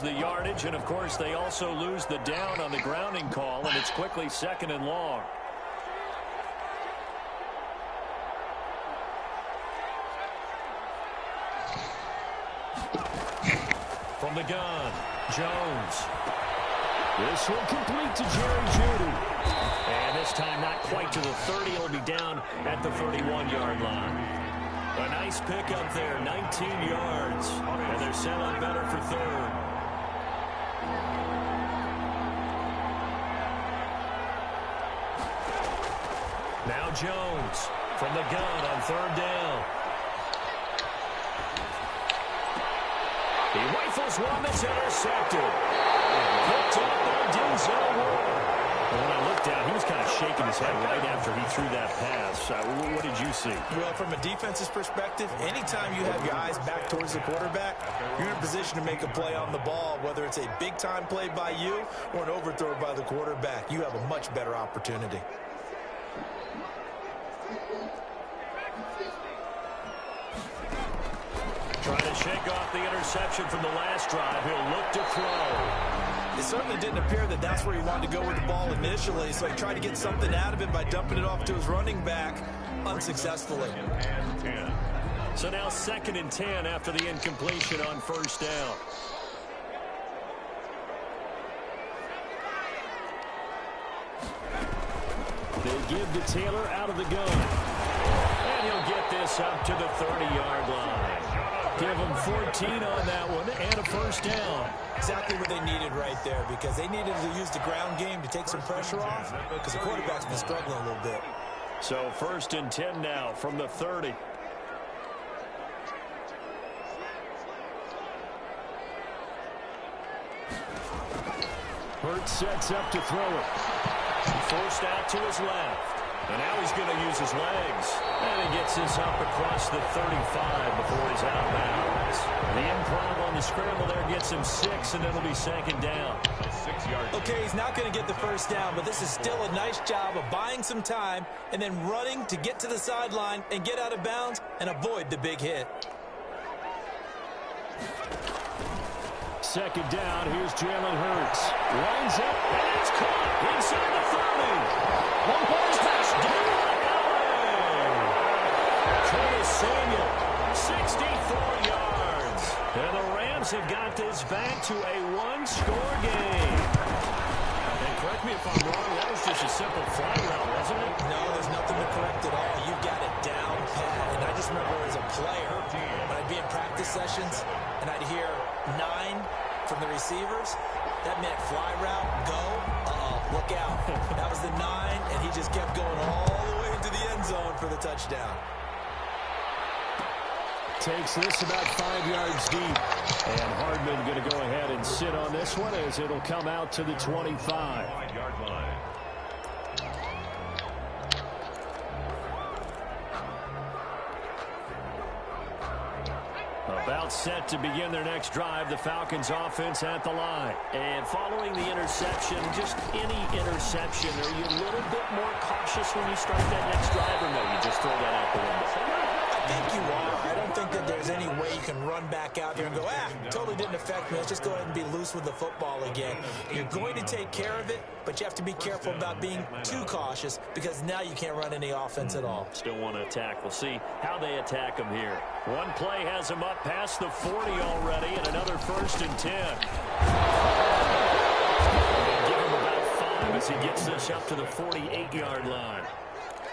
lose the yardage, and, of course, they also lose the down on the grounding call, and it's quickly 2nd and long. From the gun, Jones. This will complete to Jerry Jeudy. And this time not quite to the 30. It'll be down at the 31-yard line. A nice pickup there, 19 yards. And they're set up better for 3rd. Now Jones from the gun on 3rd down. He rifles one that's intercepted. Picked up by Denzel Ward. And when I looked down, he was kind of shaking his head right after he threw that pass. What did you see? Well, from a defense's perspective, anytime you have your eyes back towards the quarterback, you're in a position to make a play on the ball, whether it's a big-time play by you or an overthrow by the quarterback. You have a much better opportunity. Trying to shake off the interception from the last drive. He'll look to throw. It certainly didn't appear that that's where he wanted to go with the ball initially, so he tried to get something out of it by dumping it off to his running back unsuccessfully. So now 2nd and 10 after the incompletion on 1st down. They give to Taylor out of the gun. And he'll get this up to the 30-yard line. Give them 14 on that one and a 1st down. Exactly what they needed right there, because they needed to use the ground game to take some pressure off, because the quarterback's been struggling a little bit. So 1st and 10 now from the 30. Hurts sets up to throw it. Forced out to his left. And now he's going to use his legs. And he gets this up across the 35 before he's out of bounds. The improv on the scramble there gets him 6, and it'll be 2nd down. Okay, he's not going to get the 1st down, but this is still a nice job of buying some time and then running to get to the sideline and get out of bounds and avoid the big hit. 2nd down, here's Jalen Hurts. Lines up, and it's caught inside the 30. One point touchdown, LA. Curtis Samuel, 64 yards. And the Rams have got this back to a 1-score game. And correct me if I'm wrong, that was just a simple fly route, wasn't it? No, there's nothing to correct at all. You've got it down pat. And I just remember as a player, when I'd be in practice sessions, and I'd hear 9 from the receivers, that meant fly route, go, look out. That was the 9, and he just kept going all the way into the end zone for the touchdown. Takes this about 5 yards deep. And Hardman going to go ahead and sit on this one as it'll come out to the 25. 5-yard line. About set to begin their next drive, the Falcons offense at the line. And following the interception, just any interception, are you a little bit more cautious when you start that next drive, or no, you just throw that out the window? I think you are. I don't think that there's any way you can run back out there and go, totally didn't affect me. Let's just go ahead and be loose with the football again. You're going to take care of it, but you have to be careful about being too cautious, because now you can't run any offense at all. Still want to attack. We'll see how they attack them here. One play has him up past the 40 already, and another 1st and 10. Give him about 5 as he gets this up to the 48-yard line.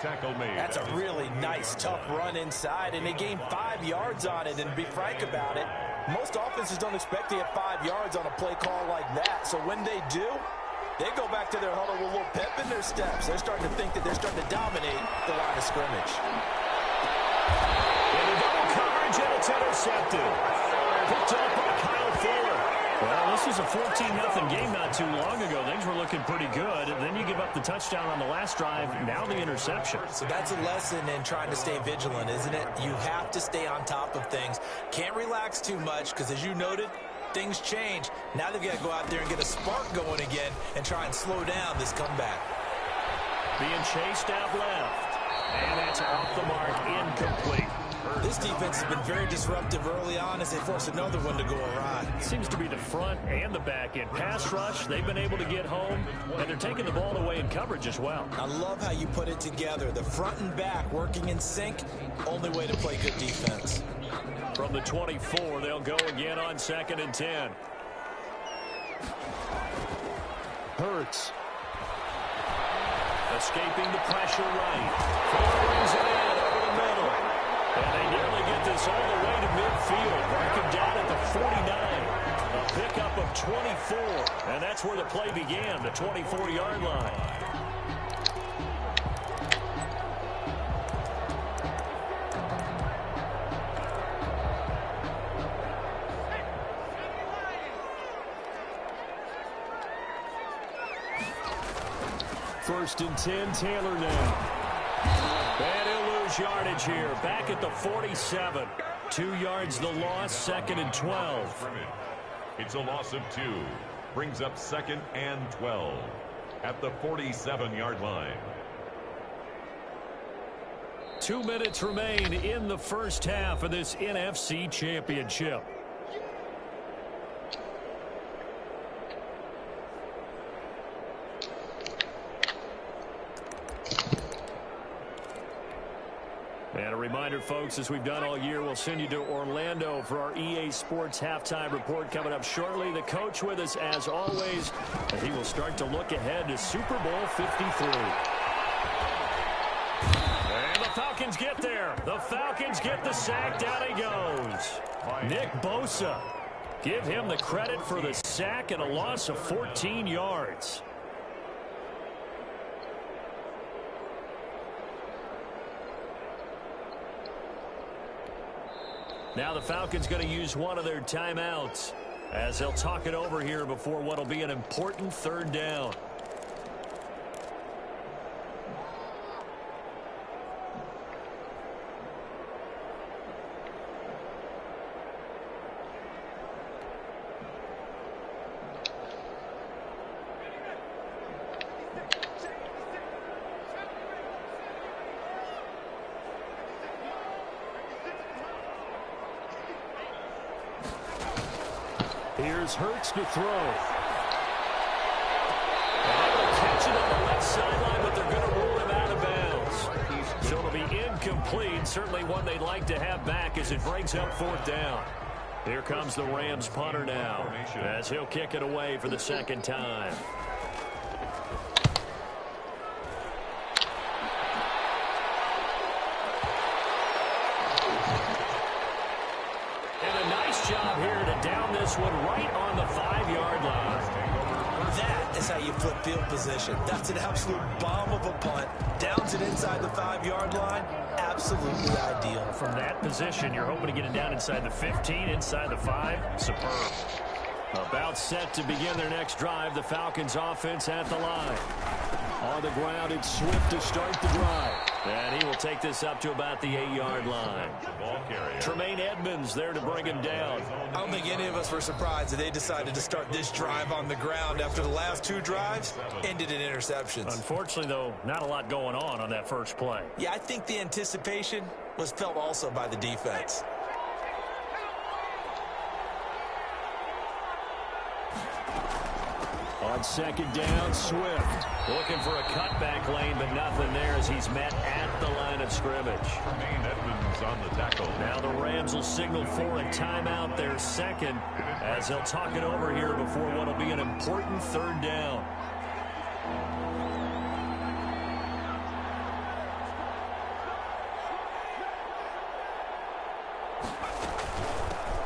Tackle made. That's a really nice, tough run inside, and they gained 5 yards on it. And to be frank about it, most offenses don't expect to get 5 yards on a play call like that. So when they do, they go back to their huddle with a little pep in their steps. They're starting to think that they're starting to dominate the line of scrimmage. And a double coverage, and it's intercepted. Picked up by Kyle Fuller. Well, this was a 14-0 game not too long ago. Things were looking pretty good. And then you give up the touchdown on the last drive. Now the interception. So that's a lesson in trying to stay vigilant, isn't it? You have to stay on top of things. Can't relax too much, because as you noted, things change. Now they've got to go out there and get a spark going again and try and slow down this comeback. Being chased out left. And that's off the mark, incomplete. This defense has been very disruptive early on as they force another one to go awry. Seems to be the front and the back end. Pass rush, they've been able to get home, and they're taking the ball away in coverage as well. I love how you put it together. The front and back working in sync, only way to play good defense. From the 24, they'll go again on 2nd and 10. Hurts. Escaping the pressure right. Brings it in over the middle. And they nearly get this all the way to midfield. Mark him down at the 49. A pickup of 24. And that's where the play began, the 24-yard line. First and 10, Taylor now. And he'll lose yardage here. Back at the 47. 2 yards the loss, 2nd and 12. It's a loss of 2. Brings up 2nd and 12 at the 47-yard line. 2 minutes remain in the first half of this NFC Championship. And a reminder, folks, as we've done all year, we'll send you to Orlando for our EA Sports Halftime Report coming up shortly. The coach with us, as always, and he will start to look ahead to Super Bowl 53. And the Falcons get there. The Falcons get the sack. Down he goes. Nick Bosa. Give him the credit for the sack and a loss of 14 yards. Now the Falcons going to use one of their timeouts as they'll talk it over here before what will be an important 3rd down. Here's Hurts to throw. And they'll catch it on the left sideline, but they're going to rule him out of bounds. So it'll be incomplete. Certainly one they'd like to have back as it brings up 4th down. Here comes the Rams punter now as he'll kick it away for the 2nd time. Job here to down this one right on the 5-yard line. That is how you flip field position. That's an absolute bomb of a punt. Downs it inside the 5-yard line. Absolutely ideal. From that position, you're hoping to get it down inside the 15, inside the 5. Superb. About set to begin their next drive. The Falcons offense at the line. On the ground, it's Swift to start the drive. And he will take this up to about the 8-yard line. Tremaine Edmonds there to bring him down. I don't think any of us were surprised that they decided to start this drive on the ground after the last 2 drives ended in interceptions. Unfortunately, though, not a lot going on that first play. Yeah, I think the anticipation was felt also by the defense. On 2nd down, Swift looking for a cutback lane, but nothing there as he's met at the line of scrimmage. Tremaine Edmonds on the tackle. Now the Rams will signal for a timeout, their 2nd, as they'll talk it over here before what will be an important 3rd down.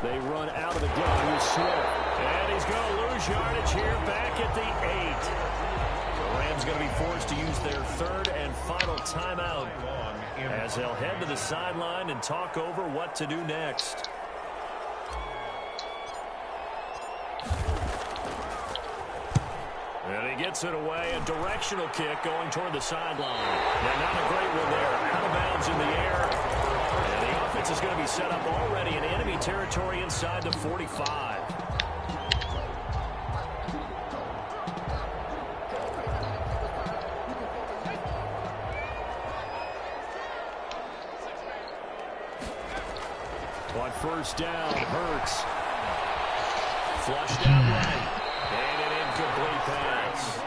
They run out of the gun with Swift. And he's going to lose yardage here back at the 8. The Rams going to be forced to use their 3rd and final timeout as they'll head to the sideline and talk over what to do next. And he gets it away. A directional kick going toward the sideline. Now, not a great one there. Out of bounds in the air. And the offense is going to be set up already in enemy territory inside the 45. On first down, Hurts. Flushed out right. And an incomplete pass.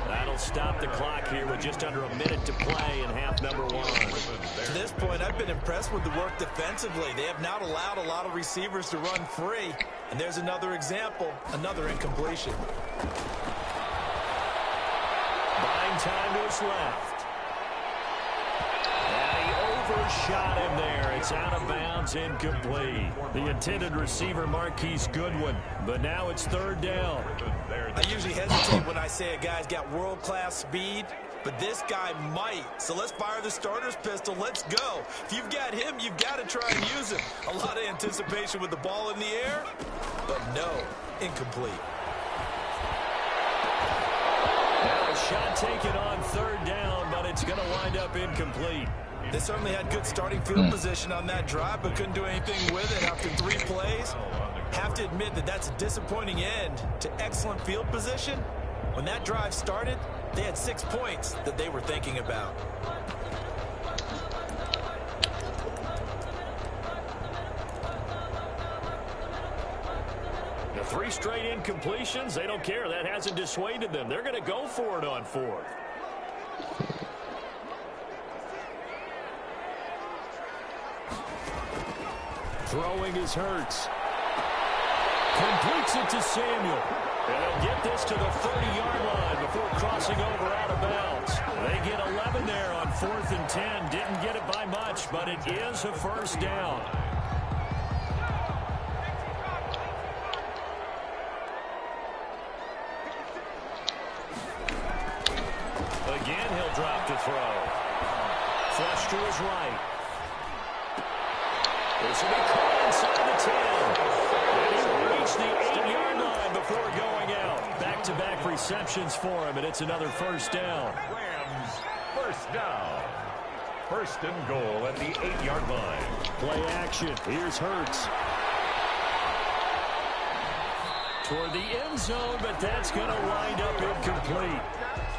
That'll stop the clock here with just under a minute to play in half number 1. To this point, I've been impressed with the work defensively. They have not allowed a lot of receivers to run free. And there's another example, another incompletion. Buying time to his left. Overshot him there. It's out of bounds, incomplete. The intended receiver, Marquise Goodwin, but now it's third down. I usually hesitate when I say a guy's got world-class speed, but this guy might. So let's fire the starter's pistol. Let's go. If you've got him, you've got to try and use him. A lot of anticipation with the ball in the air, but no, incomplete. Now a shot taken on third down, but it's going to wind up incomplete. They certainly had good starting field position on that drive, but couldn't do anything with it after 3 plays. Have to admit that that's a disappointing end to excellent field position. When that drive started, they had 6 points that they were thinking about. The 3 straight incompletions, they don't care. That hasn't dissuaded them. They're going to go for it on 4th. Throwing is Hurts. Completes it to Samuel. And they'll get this to the 30-yard line before crossing over out of bounds. They get 11 there on 4th and 10. Didn't get it by much, but it is a first down. Again, he'll drop to throw. Flush to his right. This will be caught inside the 10. And he will reach the 8-yard line before going out. Back-to-back receptions for him, and it's another first down. Rams, first down. First and goal at the 8-yard line. Play action. Here's Hurts. Toward the end zone, but that's going to wind up incomplete.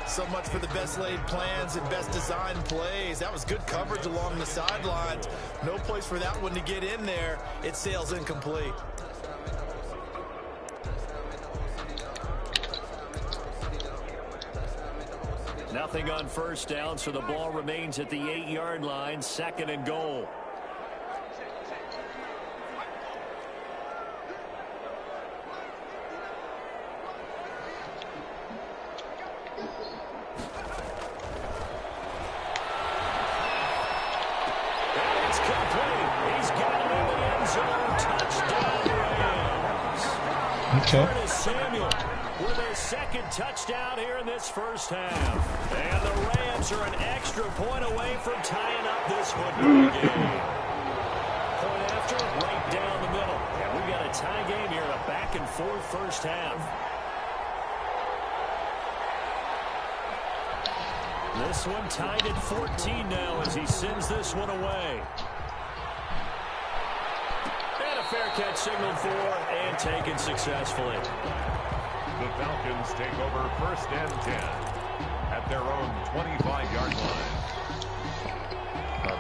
So much for the best laid plans and best designed plays. That was good coverage along the sidelines. No place for that one to get in there. It sails incomplete. Nothing on first down, so the ball remains at the 8-yard line, second and goal. Okay. Samuel with his second touchdown here in this first half. And the Rams are an extra point away from tying up this football game. Point after, right down the middle. And we've got a tie game here, a back-and-forth first half. This one tied at 14 now as he sends this one away. Fair catch signaled for and taken successfully. The Falcons take over first and 10 at their own 25-yard line.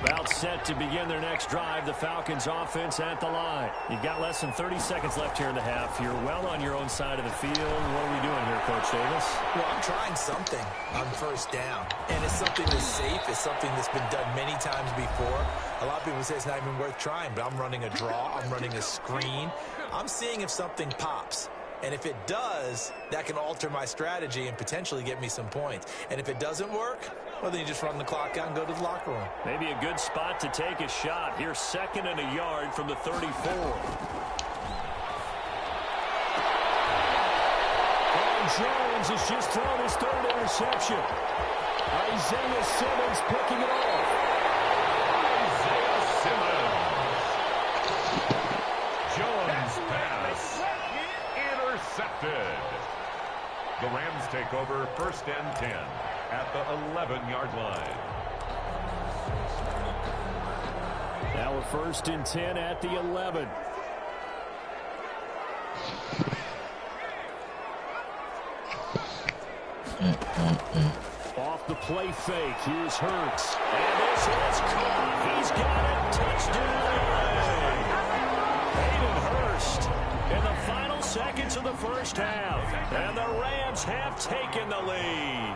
About set to begin their next drive. The Falcons offense at the line. You've got less than 30 seconds left here in the half. You're well on your own side of the field. What are we doing here, Coach Davis? Well, I'm trying something on first down. And it's something that's safe. It's something that's been done many times before. A lot of people say it's not even worth trying, but I'm running a draw. I'm running a screen. I'm seeing if something pops. And if it does, that can alter my strategy and potentially get me some points. And if it doesn't work, well, then you just run the clock out and go to the locker room. Maybe a good spot to take a shot. Here's second and a yard from the 34. And Jones has just thrown his third interception. Isaiah Simmons picking it off. Isaiah Simmons. Jones pass. Intercepted. The Rams take over first and 10 at the 11-yard line. Now a first and 10 at the 11. Off the play fake. Here's Hurts. And this one's caught. He's got it. Touchdown. taken the lead.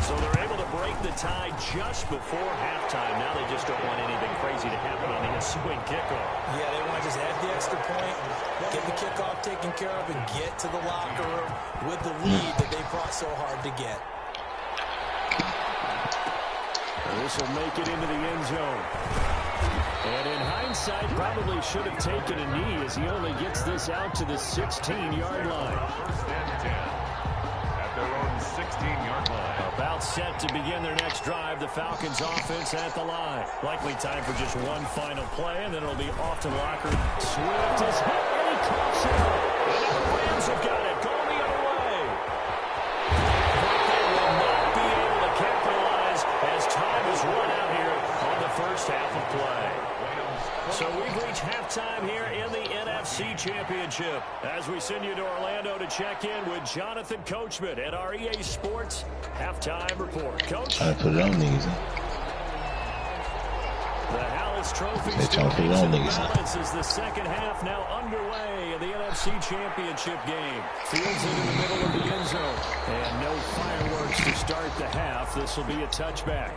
So they're able to break the tie just before halftime. Now they just don't want anything crazy to happen on the ensuing kickoff. Yeah, they want to just add the extra point, get the kickoff taken care of, and get to the locker room with the lead that they fought so hard to get. This will make it into the end zone. And in hindsight, probably should have taken a knee as he only gets this out to the 16-yard line. First and 10 at their own 16-yard line. About set to begin their next drive, the Falcons offense at the line. Likely time for just one final play, and then it'll be off to the locker. Swift is hit, and he coughs it up. And the Rams have got it, going the other way. But they will not be able to capitalize as time is run out here on the first half of play. So we've reached halftime here in the NFC Championship as we send you to Orlando to check in with Jonathan Coachman at our EA Sports Halftime Report. Coach? I put it on niggas. The Hallis Trophy They trying to put it on niggas. as the second half now underway in the NFC Championship game. Fields it in the middle of the end zone. And no fireworks to start the half. This will be a touchback.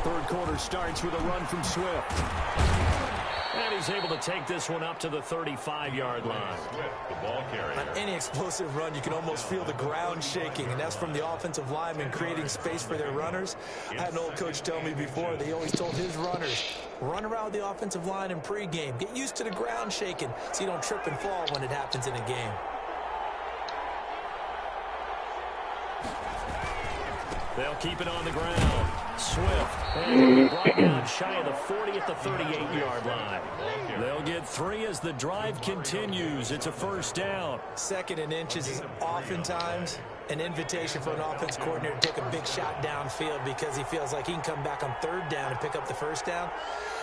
Third quarter starts with a run from Swift. And he's able to take this one up to the 35-yard line. Swift, the ball carrier. On any explosive run, you can almost feel the ground shaking, and that's from the offensive linemen creating space for their runners. I had an old coach tell me before, they always told his runners, run around the offensive line in pregame. Get used to the ground shaking so you don't trip and fall when it happens in a game. They'll keep it on the ground. Swift. And he'll be brought down shy of the 40 at the 38-yard line. They'll get 3 as the drive continues. It's a first down. Second and inches is oftentimes an invitation for an offense coordinator to take a big shot downfield because he feels like he can come back on third down and pick up the first down.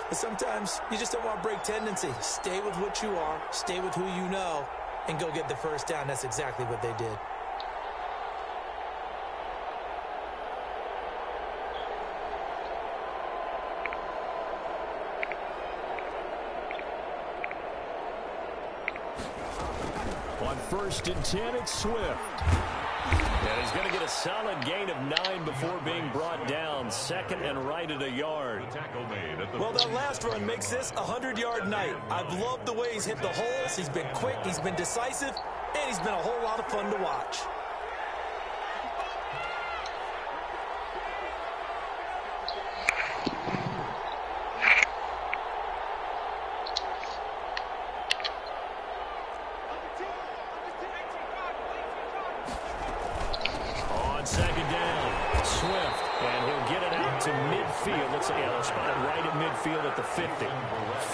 But sometimes you just don't want to break tendency. Stay with what you are, stay with who you know, and go get the first down. That's exactly what they did. On first and 10, it's Swift. And he's going to get a solid gain of 9 before being brought down. Second and right at a yard. Well, that last run makes this a 100-yard night. I've loved the way he's hit the holes. He's been quick, he's been decisive, and he's been a whole lot of fun to watch. They'll spot it right at midfield at the 50.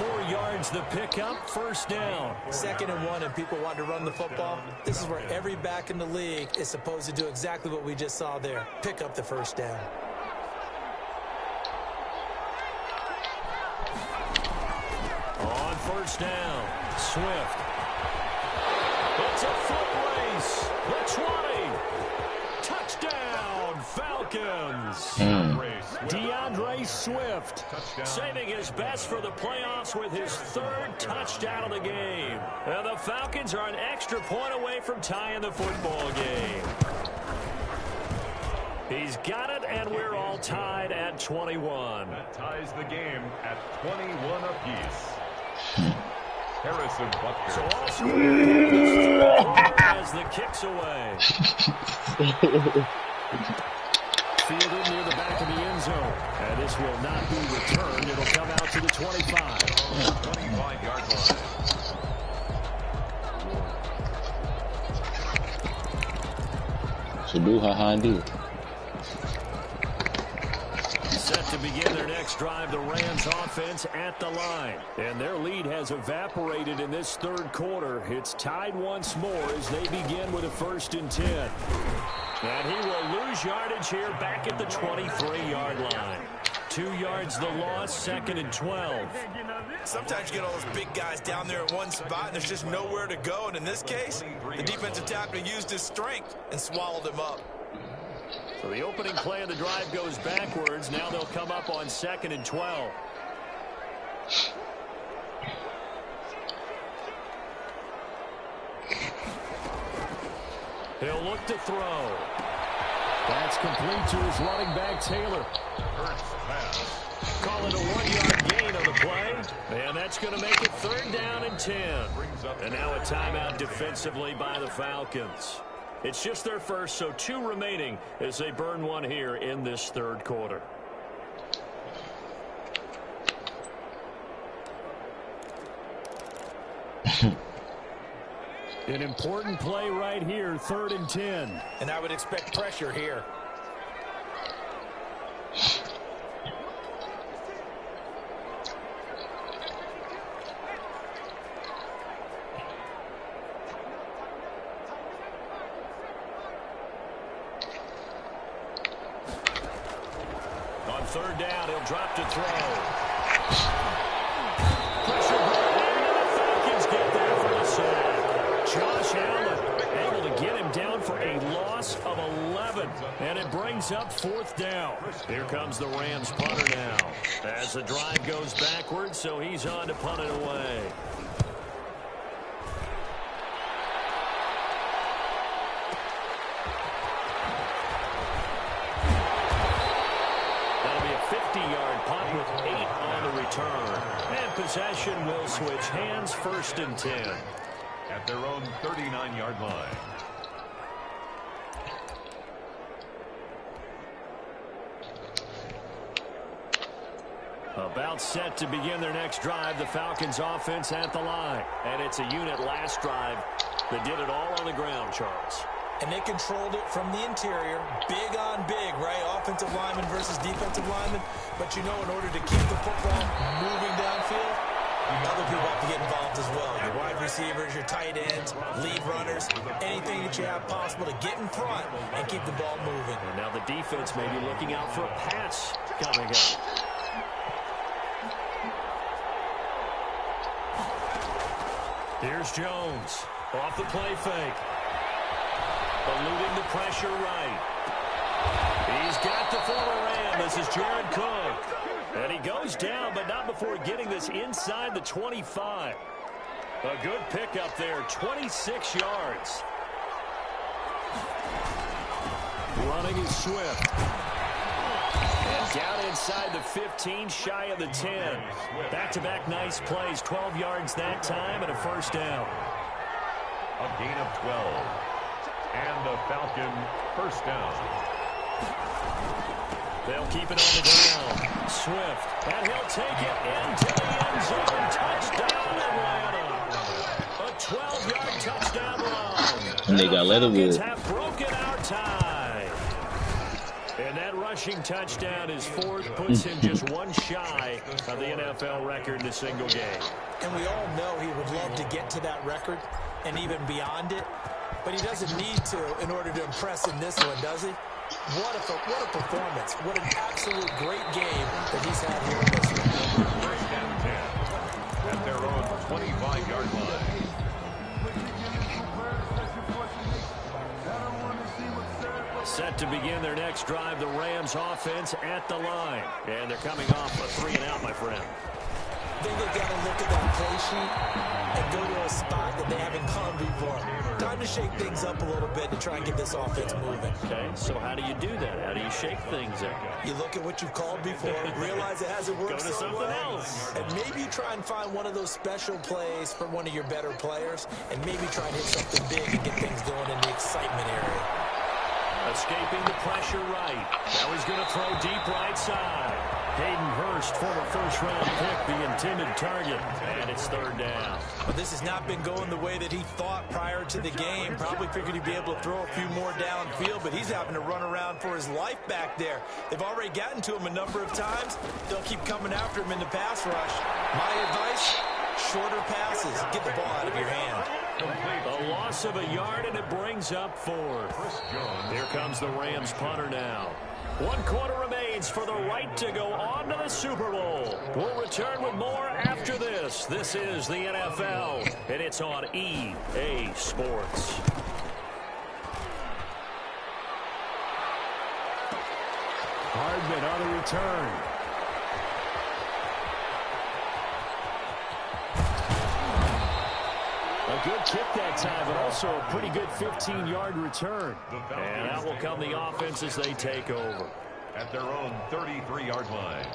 4 yards the pickup, first down. Second and 1, and people want to run the football. This is where every back in the league is supposed to do exactly what we just saw there. Pick up the first down. On first down, Swift. It's a foot race. The 20. Touchdown, Falcons. DeAndre Swift saving his best for the playoffs with his 3rd touchdown of the game. And the Falcons are an extra point away from tying the football game. He's got it, and we're all tied at 21. That ties the game at 21 apiece. Harrison Butker. So also as the kicks away. Fielded near the back of the end zone. And this will not be returned. It'll come out to the 25. 25-yard line. Shabu Hahandi. Set to begin their next drive, the Rams offense at the line. And their lead has evaporated in this 3rd quarter. It's tied once more as they begin with a 1st and 10. And he will lose yardage here back at the 23-yard line. 2 yards the loss, 2nd and 12. Sometimes you get all those big guys down there in one spot, and there's just nowhere to go. And in this case, the defensive tackle used his strength and swallowed him up. So the opening play of the drive goes backwards. Now they'll come up on 2nd and 12. He'll look to throw. That's complete to his running back, Taylor. Call it a 1-yard gain on the play. And that's going to make it 3rd down and 10. And now a timeout defensively by the Falcons. It's just their first, so 2 remaining as they burn one here in this 3rd quarter. An important play right here, 3rd and 10. And I would expect pressure here. On 3rd down, he'll drop to throw. Pressure and the Falcons get there for the sack. Josh Allen able to get him down for a loss of 11. And it brings up 4th down. Here comes the Rams punter now. As the drive goes backwards, so he's on to punt it away. That'll be a 50-yard punt with 8 on the return. And possession will switch hands, 1st and 10. At their own 39-yard line. About set to begin their next drive, the Falcons offense at the line. And it's a unit last drive that did it all on the ground, Charles. And they controlled it from the interior, big on big, right? Offensive lineman versus defensive lineman. But you know, in order to keep the football moving downfield, other people have to get involved as well. Your wide receivers, your tight ends, lead runners, anything that you have possible to get in front and keep the ball moving. And now the defense may be looking out for a pass coming up. Here's Jones. Off the play fake. Eluding the pressure right. He's got the former Ram. This is Jared Cook. And he goes down, but not before getting this inside the 25. A good pickup there, 26 yards. Running is Swift. And down inside the 15, shy of the 10. Back-to-back nice plays, 12 yards that time and a 1st down. A gain of 12. And the Falcon 1st down. They'll keep it on the ground. Swift. And he'll take it into the end zone. Touchdown, Atlanta. A 12-yard touchdown run. And they got Leatherwood. Have broken our tie. And that rushing touchdown is 4th, puts him just 1 shy of the NFL record in a single game. And we all know he would love to get to that record and even beyond it. But he doesn't need to in order to impress in this one, does he? What a performance. What an absolute great game that he's had here in this one. 1st and 10 at their own 25-yard line. Set to begin their next drive, the Rams offense at the line. And they're coming off a 3-and-out, my friend. I think they've got to look at that play sheet and go to a spot that they haven't come before. Time to shake things up a little bit to try and get this offense moving. Okay, so how do you do that? How do you shake things up? You look at what you've called before, realize it hasn't worked Go to so something well, else. and maybe you try and find one of those special plays for one of your better players, and maybe try and hit something big and get things going in the excitement area. Escaping the pressure right. Now he's going to throw deep right side. Hayden Hurst, former first-round pick, the intended target. And it's 3rd down. But this has not been going the way that he thought prior to the game. Probably figured he'd be able to throw a few more downfield, but he's having to run around for his life back there. They've already gotten to him a number of times. They'll keep coming after him in the pass rush. My advice, shorter passes. Get the ball out of your hand. A loss of a yard, and it brings up 4th. Here comes the Rams punter now. 1 quarter remaining. campaigns for the right to go on to the Super Bowl. We'll return with more after this. This is the NFL, and it's on EA Sports. Hardman on the return. A good kick that time, but also a pretty good 15-yard return. And that will come the offense as they take over. At their own 33-yard line.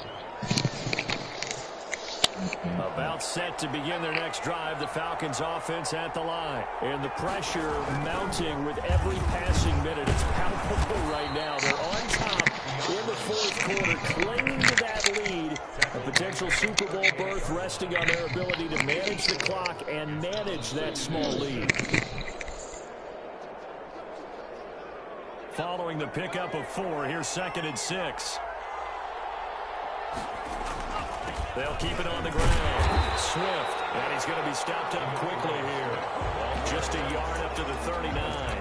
About set to begin their next drive, the Falcons offense at the line. And the pressure mounting with every passing minute. It's palpable right now. They're on top in the fourth quarter, clinging to that lead. A potential Super Bowl berth resting on their ability to manage the clock and manage that small lead. Following the pickup of 4, here's 2nd and 6. They'll keep it on the ground. Swift, and he's going to be stopped up quickly here. Just a yard up to the 39.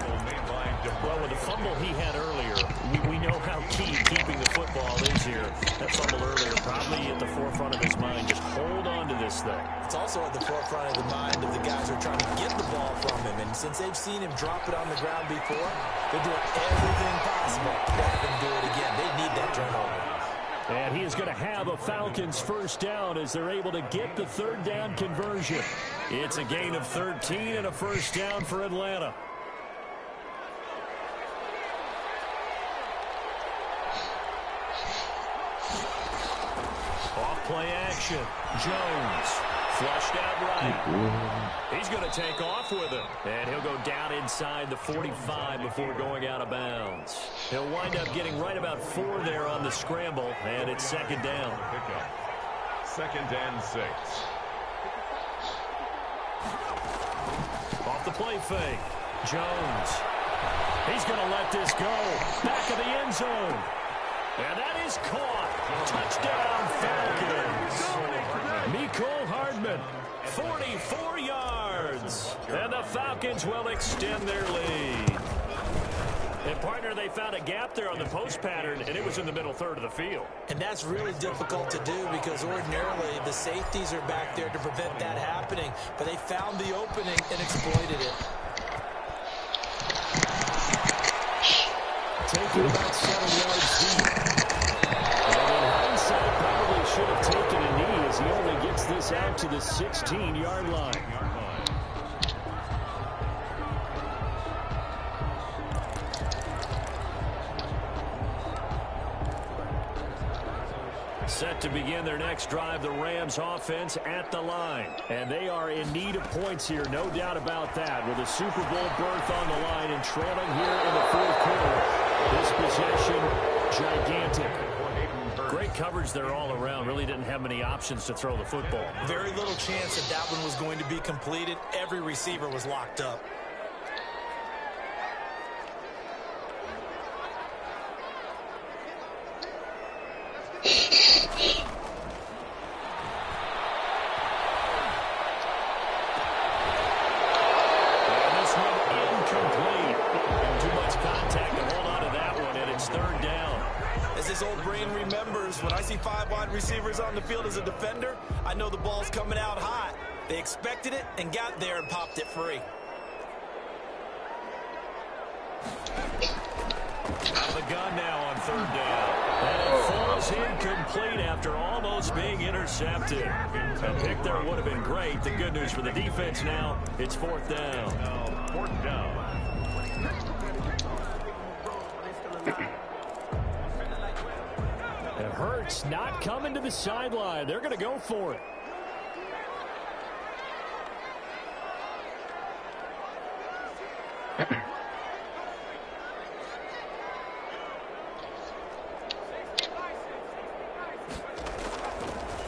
Well, with the fumble he had earlier, we know how key keeping the football is here. That fumble earlier probably at the forefront of his mind. Just hold on to this thing. It's also at the forefront of the mind of the guys who are trying to get the ball from him. And since they've seen him drop it on the ground before, they're doing everything possible to have him do it again. They need that turnover. And he is going to have a Falcons first down as they're able to get the third down conversion. It's a gain of 13 and a first down for Atlanta. Off play action. Jones. Flushed out right. He's going to take off with it. And he'll go down inside the 45 before going out of bounds. He'll wind up getting right about 4 there on the scramble. And it's 2nd down. 2nd and 6. Off the play fake. Jones. He's going to let this go. Back of the end zone. And that is caught. Touchdown, Falcons. Mecole Hardman, 44 yards. And the Falcons will extend their lead. And, partner, they found a gap there on the post pattern, and it was in the middle third of the field. And that's really difficult to do because ordinarily the safeties are back there to prevent that happening. But they found the opening and exploited it. Taking about 7 yards deep. And in hindsight, probably should have taken a knee as he only gets this out to the 16-yard line. Set to begin their next drive, the Rams offense at the line. And they are in need of points here, no doubt about that, with a Super Bowl berth on the line and trailing here in the fourth quarter. This possession, gigantic. Great coverage there all around. Really didn't have many options to throw the football. Very little chance that that one was going to be completed. Every receiver was locked up. When I see 5 wide receivers on the field as a defender, I know the ball's coming out hot. They expected it and got there and popped it free. Out of the gun now on 3rd down. And it falls incomplete after almost being intercepted. A pick there would have been great. The good news for the defense now, it's 4th down. 4th down. And Hurts not coming to the sideline. They're going to go for it.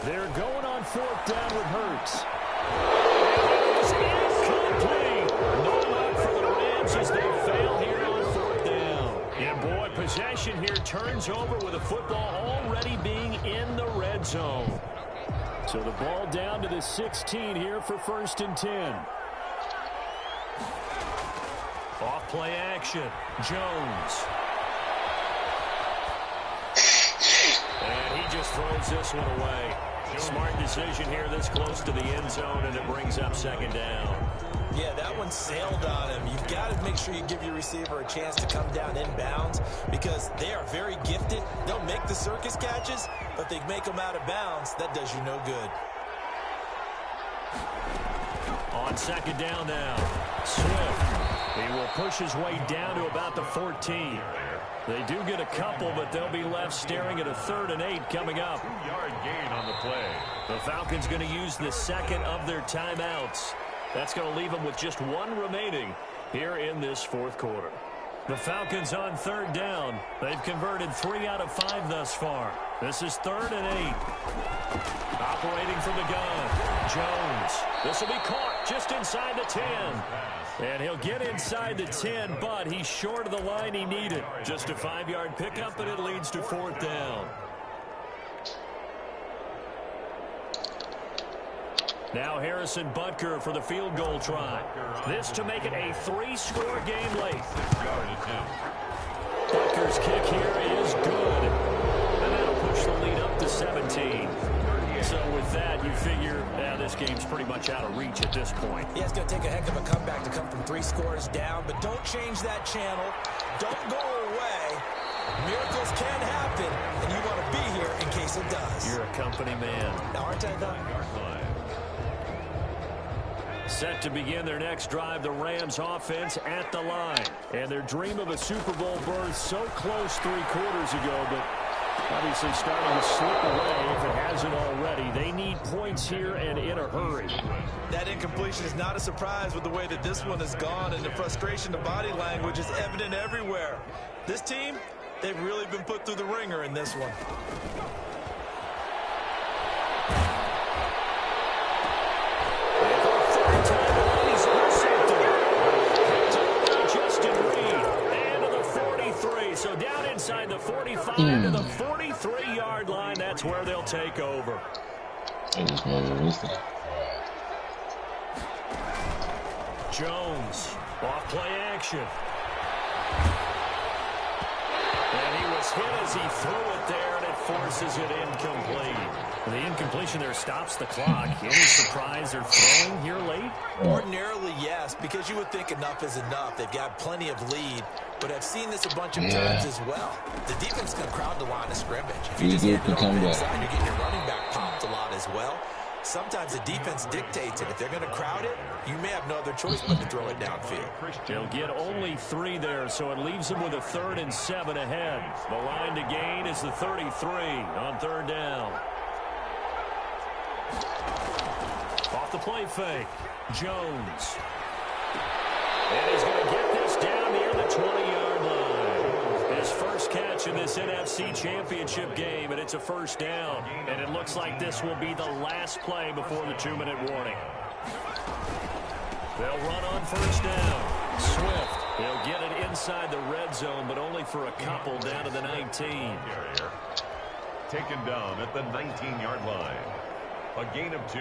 They're going on 4th down with Hurts. It's incomplete. No luck for the Rams as they fail here on 4th down. And boy, possession here turns over with a football already being in the red zone. So the ball down to the 16 here for 1st and 10. Off play action. Jones. he just throws this one away. Smart decision here this close to the end zone, and it brings up second down. Yeah, that one sailed on him. You've got to make sure you give your receiver a chance to come down inbounds because they are very gifted. They'll make the circus catches, but if they make them out of bounds, that does you no good. On second down now, Swift. He will push his way down to about the 14. They do get a couple, but they'll be left staring at a 3rd and 8 coming up. 2-yard gain on the play. The Falcons going to use the second of their timeouts. That's going to leave them with just one remaining here in this fourth quarter. The Falcons on 3rd down. They've converted 3 out of 5 thus far. This is 3rd and 8. Operating from the gun, Jones. This will be caught just inside the 10. And he'll get inside the 10, but he's short of the line he needed. Just a 5-yard pickup, and it leads to 4th down. Now Harrison Butker for the field goal try. This to make it a 3-score game late. Butker's kick here is good. And that'll push the lead up to 17. So with that, you figure this game's pretty much out of reach at this point. Yeah, it's going to take a heck of a comeback to come from 3 scores down, but don't change that channel. Don't go away. Miracles can happen, and you want to be here in case it does. You're a company man. Now, aren't I, though? Set to begin their next drive, the Rams offense at the line. And their dream of a Super Bowl berth so close 3 quarters ago, but obviously starting to slip away if it hasn't already. They need points here and in a hurry. That incompletion is not a surprise with the way that this one has gone, and the frustration of body language is evident everywhere. This team, they've really been put through the ringer in this one. So down inside the 45 to the 43-yard line. That's where they'll take over. Jones, off play action. And he was hit as he threw it there, and it forces it incomplete. The incompletion there stops the clock. Any surprise they're throwing here late? Ordinarily, yes, because you would think enough is enough. They've got plenty of lead, but I've seen this a bunch of times as well. The defense can crowd the line of scrimmage. If you just hand it over inside, you're getting your running back popped a lot as well. Sometimes the defense dictates it. If they're going to crowd it, you may have no other choice but to throw it downfield. They'll get only 3 there, so it leaves them with a 3rd and 7 ahead. The line to gain is the 33 on 3rd down. Off the play fake, Jones. And he's going to get this down near the 20-yard line. His first catch in this NFC Championship game, and it's a 1st down. And it looks like this will be the last play before the 2-minute warning. They'll run on 1st down. Swift, he'll get it inside the red zone, but only for a couple down to the 19. Taken down at the 19-yard line. A gain of 2.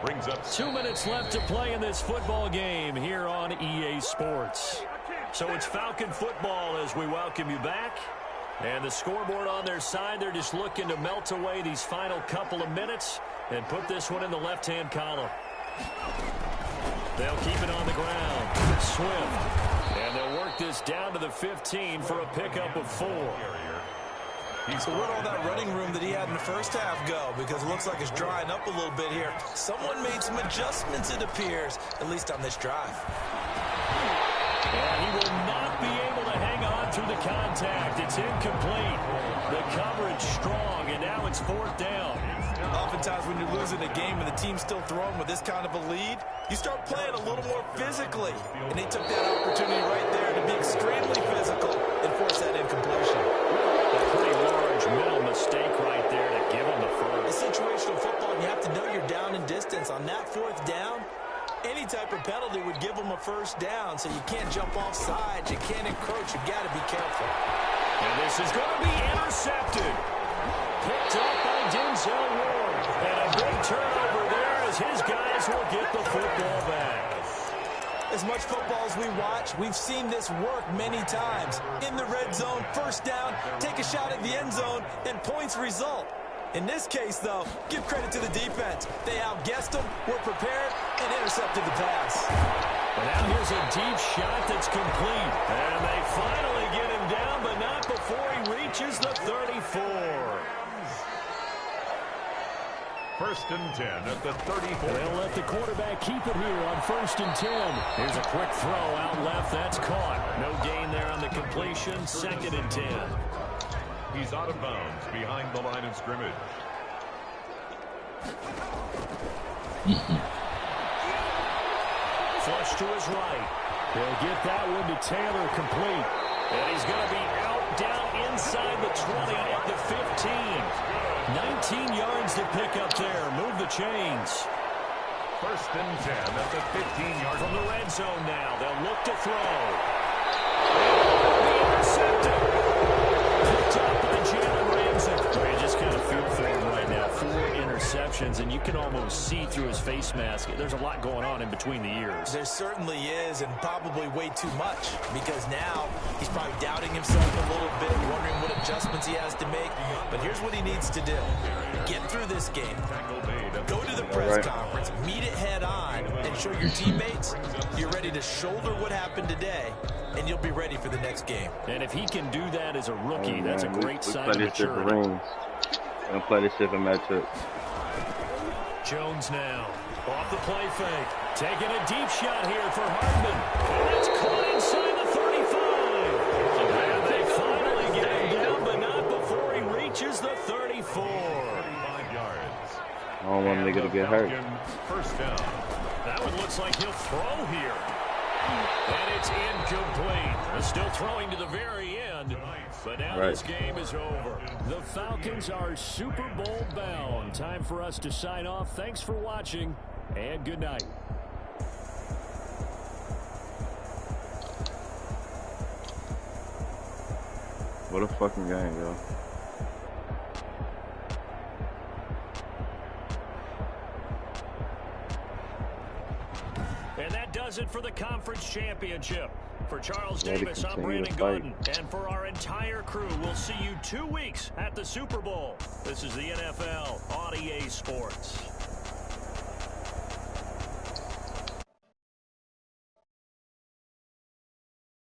Brings up 2 minutes left to play in this football game here on EA Sports. So it's Falcon football as we welcome you back. And the scoreboard on their side, they're just looking to melt away these final couple of minutes and put this one in the left-hand column. They'll keep it on the ground. Swift. And they'll work this down to the 15 for a pickup of 4. So where'd all that running room that he had in the first half go? Because it looks like it's drying up a little bit here. Someone made some adjustments, it appears, at least on this drive. And he will not be able to hang on through the contact. It's incomplete. The coverage strong, and now it's 4th down. Oftentimes when you're losing a game and the team's still throwing with this kind of a lead, you start playing a little more physically. And they took that opportunity right there to be extremely physical and force that incompletion. A pretty large mental mistake right there to give him the first. It's situational football, and you have to know you're down in distance. On that 4th down, any type of penalty would give them a 1st down, so you can't jump off sides, you can't encroach, you've got to be careful. And this is going to be intercepted. Picked up by Denzel Ward. And a big turnover there as his guys will get the football back. As much football as we watch, we've seen this work many times. In the red zone, 1st down, take a shot at the end zone, and points result. In this case, though, give credit to the defense. They outguessed them, were prepared, and intercepted the pass. But now here's a deep shot that's complete. And they finally get him down, but not before he reaches the 34. First and 10 at the 34. They'll let the quarterback keep it here on 1st and 10. Here's a quick throw out left. That's caught. No gain there on the completion. 2nd and 10. He's out of bounds behind the line of scrimmage. Flush to his right. He'll get that one to Taylor complete. And he's going to be out down inside the 20 at the 15. 19 yards to pick up there. Move the chains. First and 10 at the 15-yard from the red zone now. They'll look to throw. Intercepted. Picked up by Jalen Ramsey. You just kind of feel for him right now. 4 interceptions, and you can almost see through his face mask. There's a lot going on in between the ears. There certainly is, and probably way too much, because now he's probably doubting himself a little bit, wondering what adjustments he has to make. But here's what he needs to do. Get through this game. Go to the press conference, meet it head on, and show your teammates you're ready to shoulder what happened today, and you'll be ready for the next game. And if he can do that as a rookie, that's a great sign of maturity. And play this shit for matchup. Jones now off the play fake, taking a deep shot here for Hardman, and it's caught inside the 35. And they finally get him down, but not before he reaches the 34. 35 yards. I don't want a nigga to get hurt. First down. That one looks like he'll throw here. And it's incomplete. They're still throwing to the very end. But now this game is over. The Falcons are Super Bowl bound. Time for us to sign off. Thanks for watching, and good night. What a fucking game, yo. And that does it for the conference championship. For Charles Davis, I'm Brandon Gordon. And for our entire crew, we'll see you 2 weeks at the Super Bowl. This is the NFL on EA Sports.